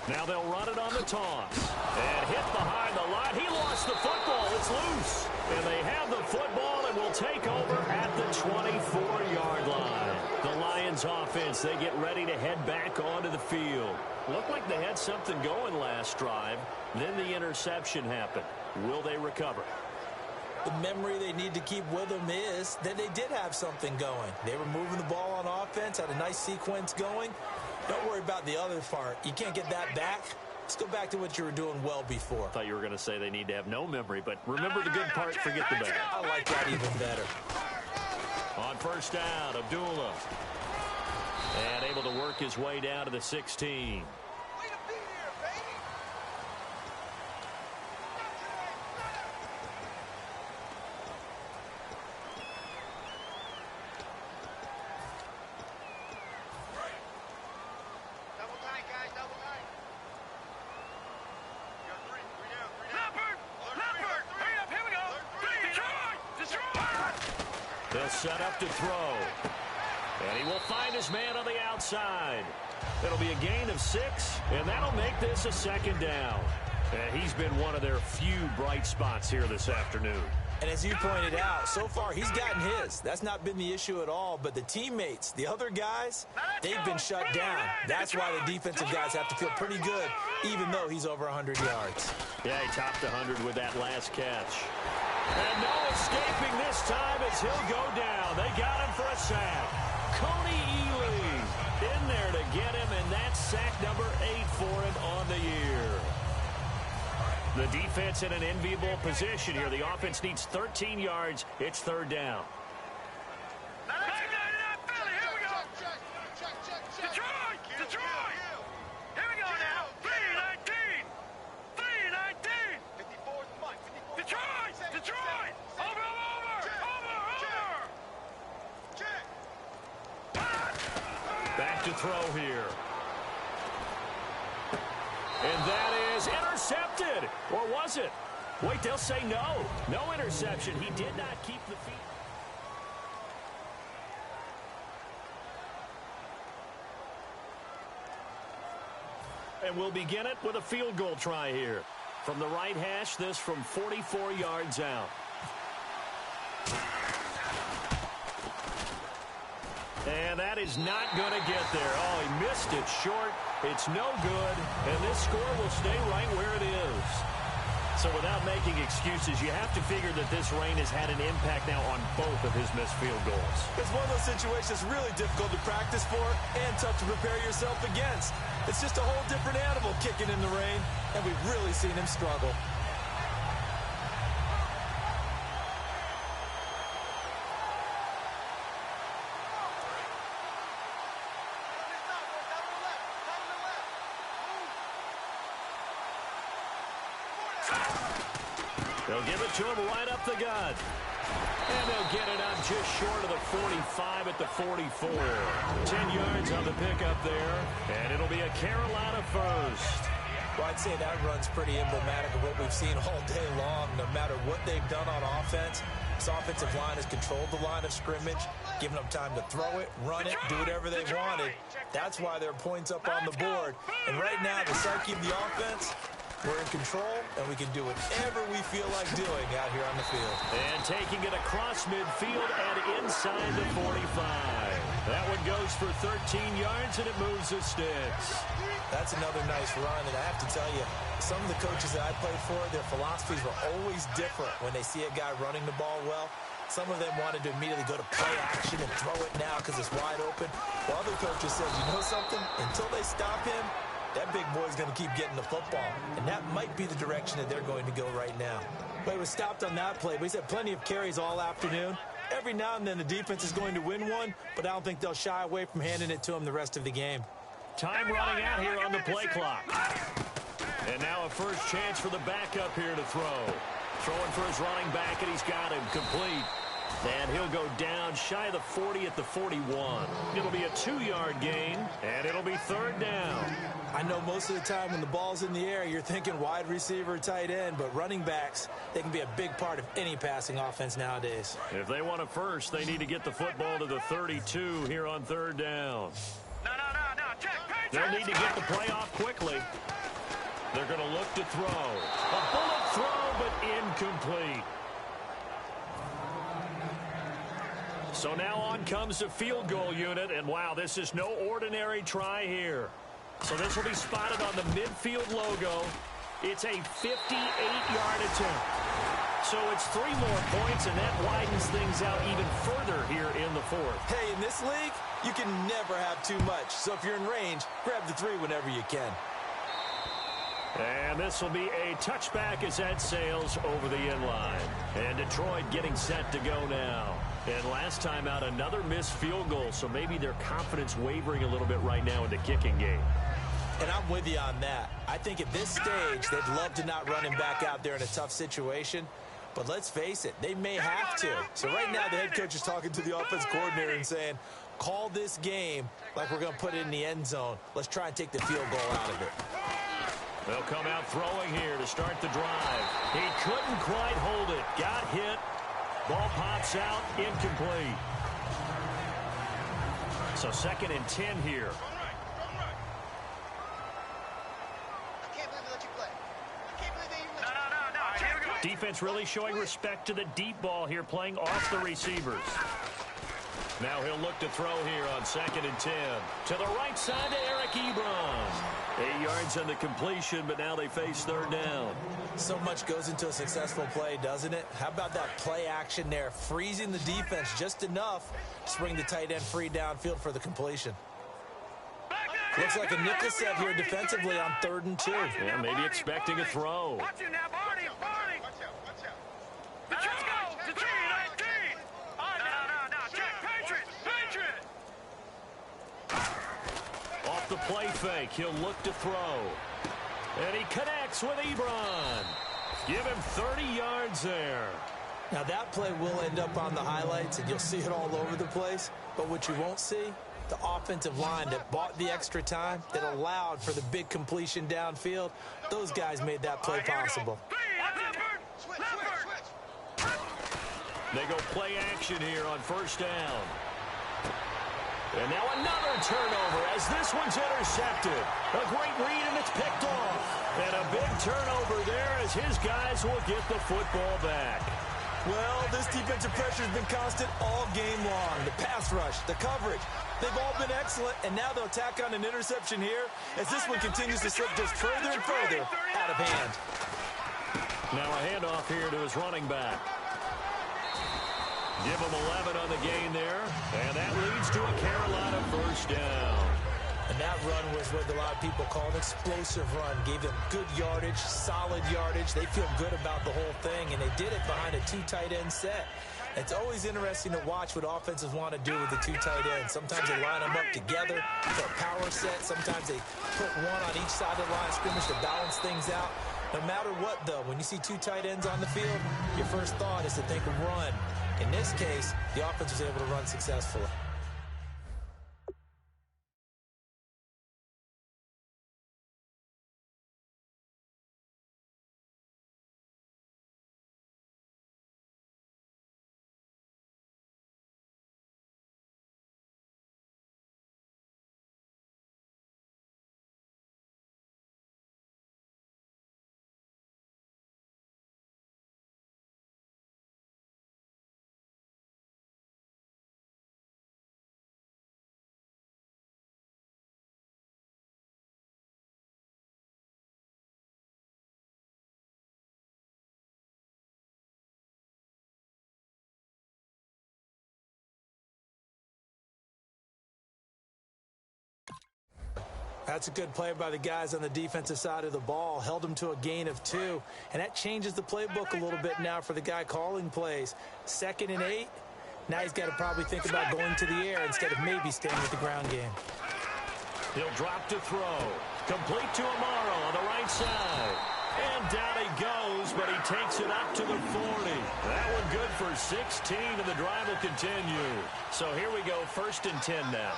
Speaker 3: Now they'll run it on the toss. And hit behind the line. He lost the football. It's loose. And they have the football and will take over at the 24-yard line. The Lions offense, they get ready to head back onto the field. Looked like they had something going last drive. Then the interception happened. Will they recover?
Speaker 4: The memory they need to keep with them is that they did have something going. They were moving the ball on offense, had a nice sequence going. Don't worry about the other part. You can't get that back. Let's go back to what you were doing well before.
Speaker 3: I thought you were going to say they need to have no memory, but remember the good part, forget the bad.
Speaker 4: I like that even better.
Speaker 3: On first down, Abdullah. And able to work his way down to the 16. They'll set up to throw. And he will find his man on the outside. It'll be a gain of 6, and that'll make this a 2nd down. And he's been one of their few bright spots here this afternoon.
Speaker 4: And as you pointed out, so far he's gotten his. That's not been the issue at all. But the teammates, the other guys, they've been shut down. That's why the defensive guys have to feel pretty good, even though he's over 100 yards.
Speaker 3: Yeah, he topped 100 with that last catch. And no escaping this time as he'll go down. They got him for a sack. Coney Ely in there to get him, and that's sack number 8 for him on the year. The defense in an enviable position here. The offense needs 13 yards. It's 3rd down. to throw here. And that is intercepted. Or was it? Wait, they'll say no. No interception. He did not keep the feet. And we'll begin it with a field goal try here. From the right hash, this from 44 yards out. And that is not going to get there. Oh, he missed it short. It's no good. And this score will stay right where it is. So without making excuses, you have to figure that this rain has had an impact now on both of his missed field goals.
Speaker 4: It's one of those situations really difficult to practice for and tough to prepare yourself against. It's just a whole different animal kicking in the rain, and we've really seen him struggle.
Speaker 3: They'll give it to him right up the gut. And they'll get it out just short of the 45 at the 44. 10 yards on the pickup there, and it'll be a Carolina first.
Speaker 4: Well, I'd say that run's pretty emblematic of what we've seen all day long. No matter what they've done on offense, this offensive line has controlled the line of scrimmage, given them time to throw it, run it, do whatever they wanted. That's why there are points up on the board. And right now, the psyche of the offense, we're in control, and we can do whatever we feel like doing out here on the field.
Speaker 3: And taking it across midfield and inside the 45. That one goes for 13 yards, and it moves the sticks.
Speaker 4: That's another nice run, and I have to tell you, some of the coaches that I played for, their philosophies were always different when they see a guy running the ball well. Some of them wanted to immediately go to play action and throw it now because it's wide open. While other coaches said, you know something? Until they stop him, that big boy's going to keep getting the football. And that might be the direction that they're going to go right now. But he was stopped on that play. But he's had plenty of carries all afternoon. Every now and then the defense is going to win one, but I don't think they'll shy away from handing it to him the rest of the game.
Speaker 3: Time running out here on the play clock. And now a first chance for the backup here to throw. Throwing for his running back, and he's got him complete. And he'll go down shy of the 40 at the 41. It'll be a 2-yard gain, and it'll be third down.
Speaker 4: I know most of the time when the ball's in the air, you're thinking wide receiver, tight end, but running backs, they can be a big part of any passing offense nowadays.
Speaker 3: If they want a first, they need to get the football to the 32 here on third down.
Speaker 5: No.
Speaker 3: They'll need to get the play off quickly. They're going to look to throw. A bullet throw, but incomplete. So now on comes the field goal unit, and wow, this is no ordinary try here. So this will be spotted on the midfield logo. It's a 58-yard attempt. So it's 3 more points, and that widens things out even further here in the fourth.
Speaker 4: Hey, in this league, you can never have too much. So if you're in range, grab the 3 whenever you can.
Speaker 3: And this will be a touchback as that sails over the end line. And Detroit getting set to go now. And last time out, another missed field goal, so maybe their confidence wavering a little bit right now in the kicking game.
Speaker 4: And I'm with you on that. I think at this stage, they'd love to not run him back out there in a tough situation. But let's face it, they may have to. So right now, the head coach is talking to the offense coordinator and saying, call this game like we're going to put it in the end zone. Let's try and take the field goal out of it.
Speaker 3: They'll come out throwing here to start the drive. He couldn't quite hold it. Got hit. Ball pops out. Incomplete. So 2nd and 10 here. Defense really showing respect to the deep ball here, playing off the receivers. Now he'll look to throw here on 2nd and 10. To the right side to Eric Ebron. 8 yards on the completion, but now they face third down.
Speaker 4: So much goes into a successful play, doesn't it? How about that play action there, freezing the defense just enough to bring the tight end free downfield for the completion. Looks like a nickel set here defensively on 3rd and 2.
Speaker 3: Yeah, maybe expecting a throw.
Speaker 5: Watch it now, Barney. Let's go. Detroit 19. No. Check. Patriot.
Speaker 3: Off the play fake, he'll look to throw. And he connects with Ebron. Give him 30 yards there.
Speaker 4: Now that play will end up on the highlights, and you'll see it all over the place. But what you won't see The offensive line that bought the extra time, that allowed for the big completion downfield, those guys made that play possible.
Speaker 3: They go play action here on first down. And now another turnover as this one's intercepted. A great read, and it's picked off. And a big turnover there as his guys will get the football back.
Speaker 4: Well, this defensive pressure has been constant all game long. The pass rush, the coverage, they've all been excellent, and now they'll tack on an interception here as this one continues to slip just further and further out of hand.
Speaker 3: Now a handoff here to his running back. Give him 11 on the gain there, and that leads to a Carolina first down.
Speaker 4: And that run was what a lot of people call an explosive run. Gave them good yardage, solid yardage. They feel good about the whole thing, and they did it behind a two tight end set. It's always interesting to watch what offenses want to do with the two tight ends. Sometimes they line them up together for a power set. Sometimes they put one on each side of the line of scrimmage to balance things out. No matter what, though, when you see two tight ends on the field, your first thought is to think of run. In this case, the offense was able to run successfully. That's a good play by the guys on the defensive side of the ball. Held them to a gain of 2. And that changes the playbook a little bit now for the guy calling plays. 2nd and 8. Now he's got to probably think about going to the air instead of maybe staying with the ground game.
Speaker 3: He'll drop to throw. Complete to Amaro on the right side. And down he goes, but he takes it up to the 40. That one good for 16, and the drive will continue. So here we go, 1st and 10 now.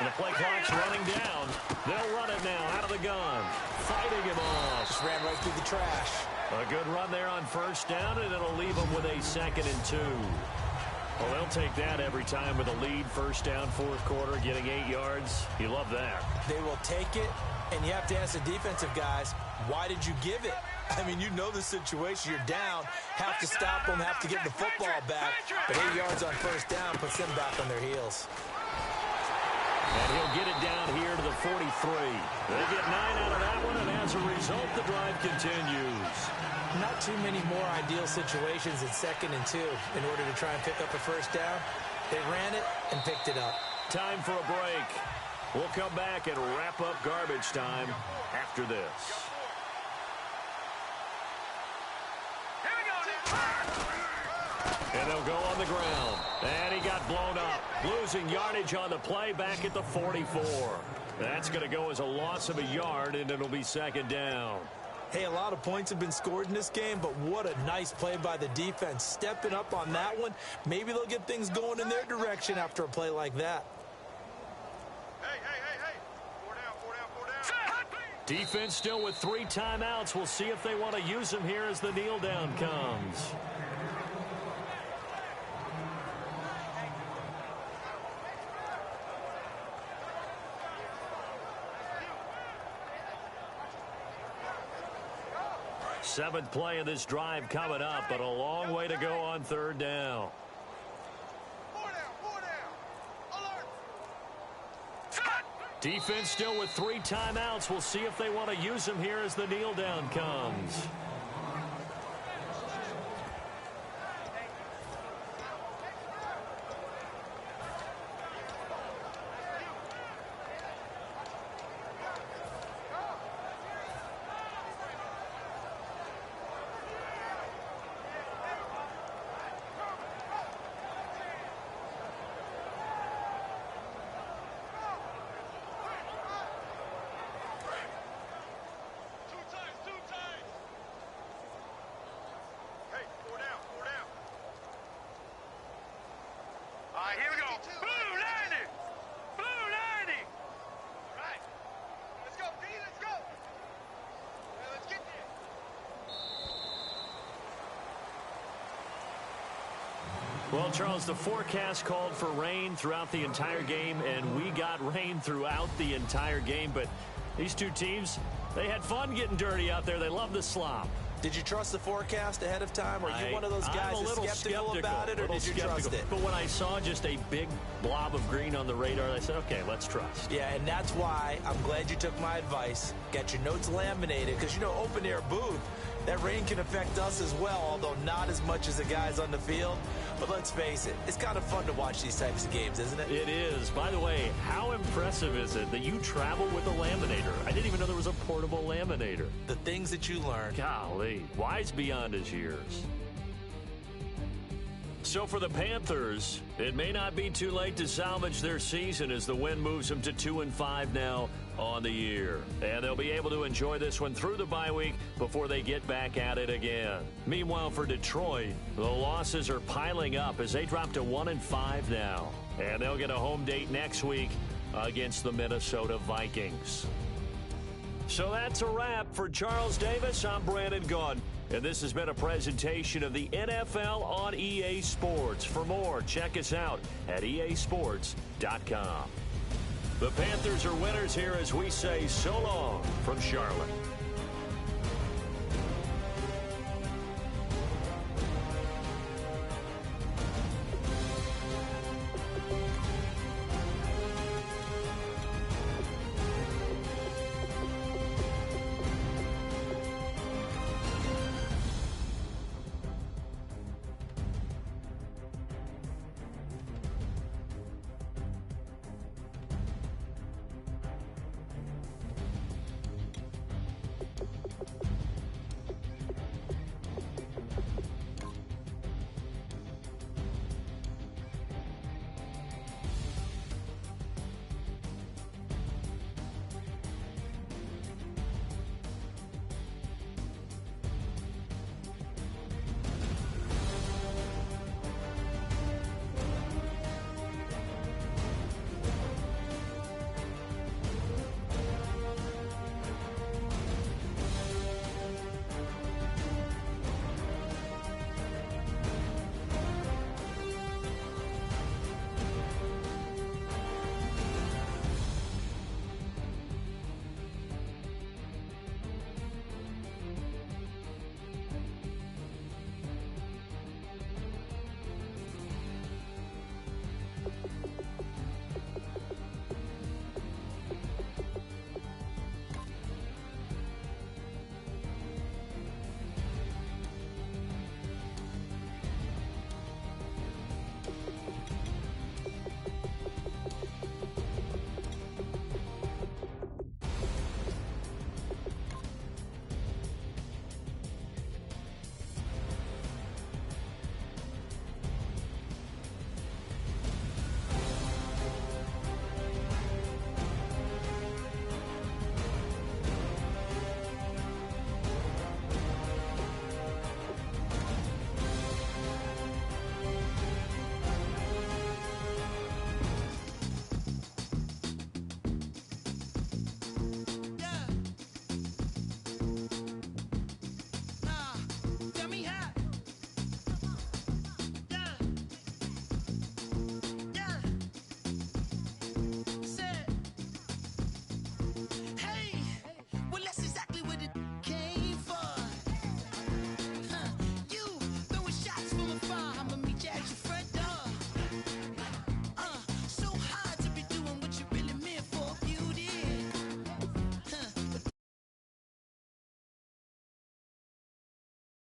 Speaker 3: And the play clock's running down. They'll run it now out of the gun. Fighting him off.
Speaker 4: Just ran right through the trash.
Speaker 3: A good run there on first down, and it'll leave them with a 2nd and 2. Well, they'll take that every time with a lead. First down, 4th quarter, getting 8 yards. You love that.
Speaker 4: They will take it, and you have to ask the defensive guys, why did you give it? I mean, you know the situation. You're down, have to stop them, have to get the football back. But 8 yards on first down puts them back on their heels.
Speaker 3: And he'll get it down here to the 43. They get 9 out of that one, and as a result, the drive continues.
Speaker 4: Not too many more ideal situations at 2nd and 2 in order to try and pick up a first down. They ran it and picked it up.
Speaker 3: Time for a break. We'll come back and wrap up garbage time after this. And they'll go on the ground. And he got blown up. Losing yardage on the play back at the 44. That's going to go as a loss of a yard, and it'll be 2nd down.
Speaker 4: Hey, a lot of points have been scored in this game, but what a nice play by the defense. Stepping up on that one. Maybe they'll get things going in their direction after a play like that.
Speaker 5: Hey. 4 down.
Speaker 3: Defense still with 3 timeouts. We'll see if they want to use them here as the kneel down comes. Seventh play of this drive coming up, but a long way to go on 3rd down.
Speaker 5: 4 down. Alert.
Speaker 3: Defense still with 3 timeouts. We'll see if they want to use them here as the kneel down comes.
Speaker 5: right, here we go. Blue 90. Blue 90. All right. Let's go, D. Let's go. Let's get there.
Speaker 3: Well, Charles, the forecast called for rain throughout the entire game, and we got rain throughout the entire game. But these two teams, they had fun getting dirty out there. They love the slop.
Speaker 4: Did you trust the forecast ahead of time? Are you one of those guys that's skeptical about it, or did you trust it?
Speaker 3: But when I saw just a big blob of green on the radar, I said, okay, let's trust.
Speaker 4: Yeah, and that's why I'm glad you took my advice. Get your notes laminated, because, you know, open-air booth, that rain can affect us as well, although not as much as the guys on the field. But let's face it, it's kind of fun to watch these types of games, isn't it?
Speaker 3: It is. By the way, how impressive is it that you travel with a laminator? I didn't even know there was a portable laminator.
Speaker 4: The things that you learn.
Speaker 3: Golly, wise beyond his years. So for the Panthers, it may not be too late to salvage their season as the win moves them to 2-5 now on the year. And they'll be able to enjoy this one through the bye week before they get back at it again. Meanwhile, for Detroit, the losses are piling up as they drop to 1-5 now. And they'll get a home date next week against the Minnesota Vikings. So that's a wrap. For Charles Davis, I'm Brandon Gaudin. And this has been a presentation of the NFL on EA Sports. For more, check us out at easports.com. The Panthers are winners here as we say so long from Charlotte.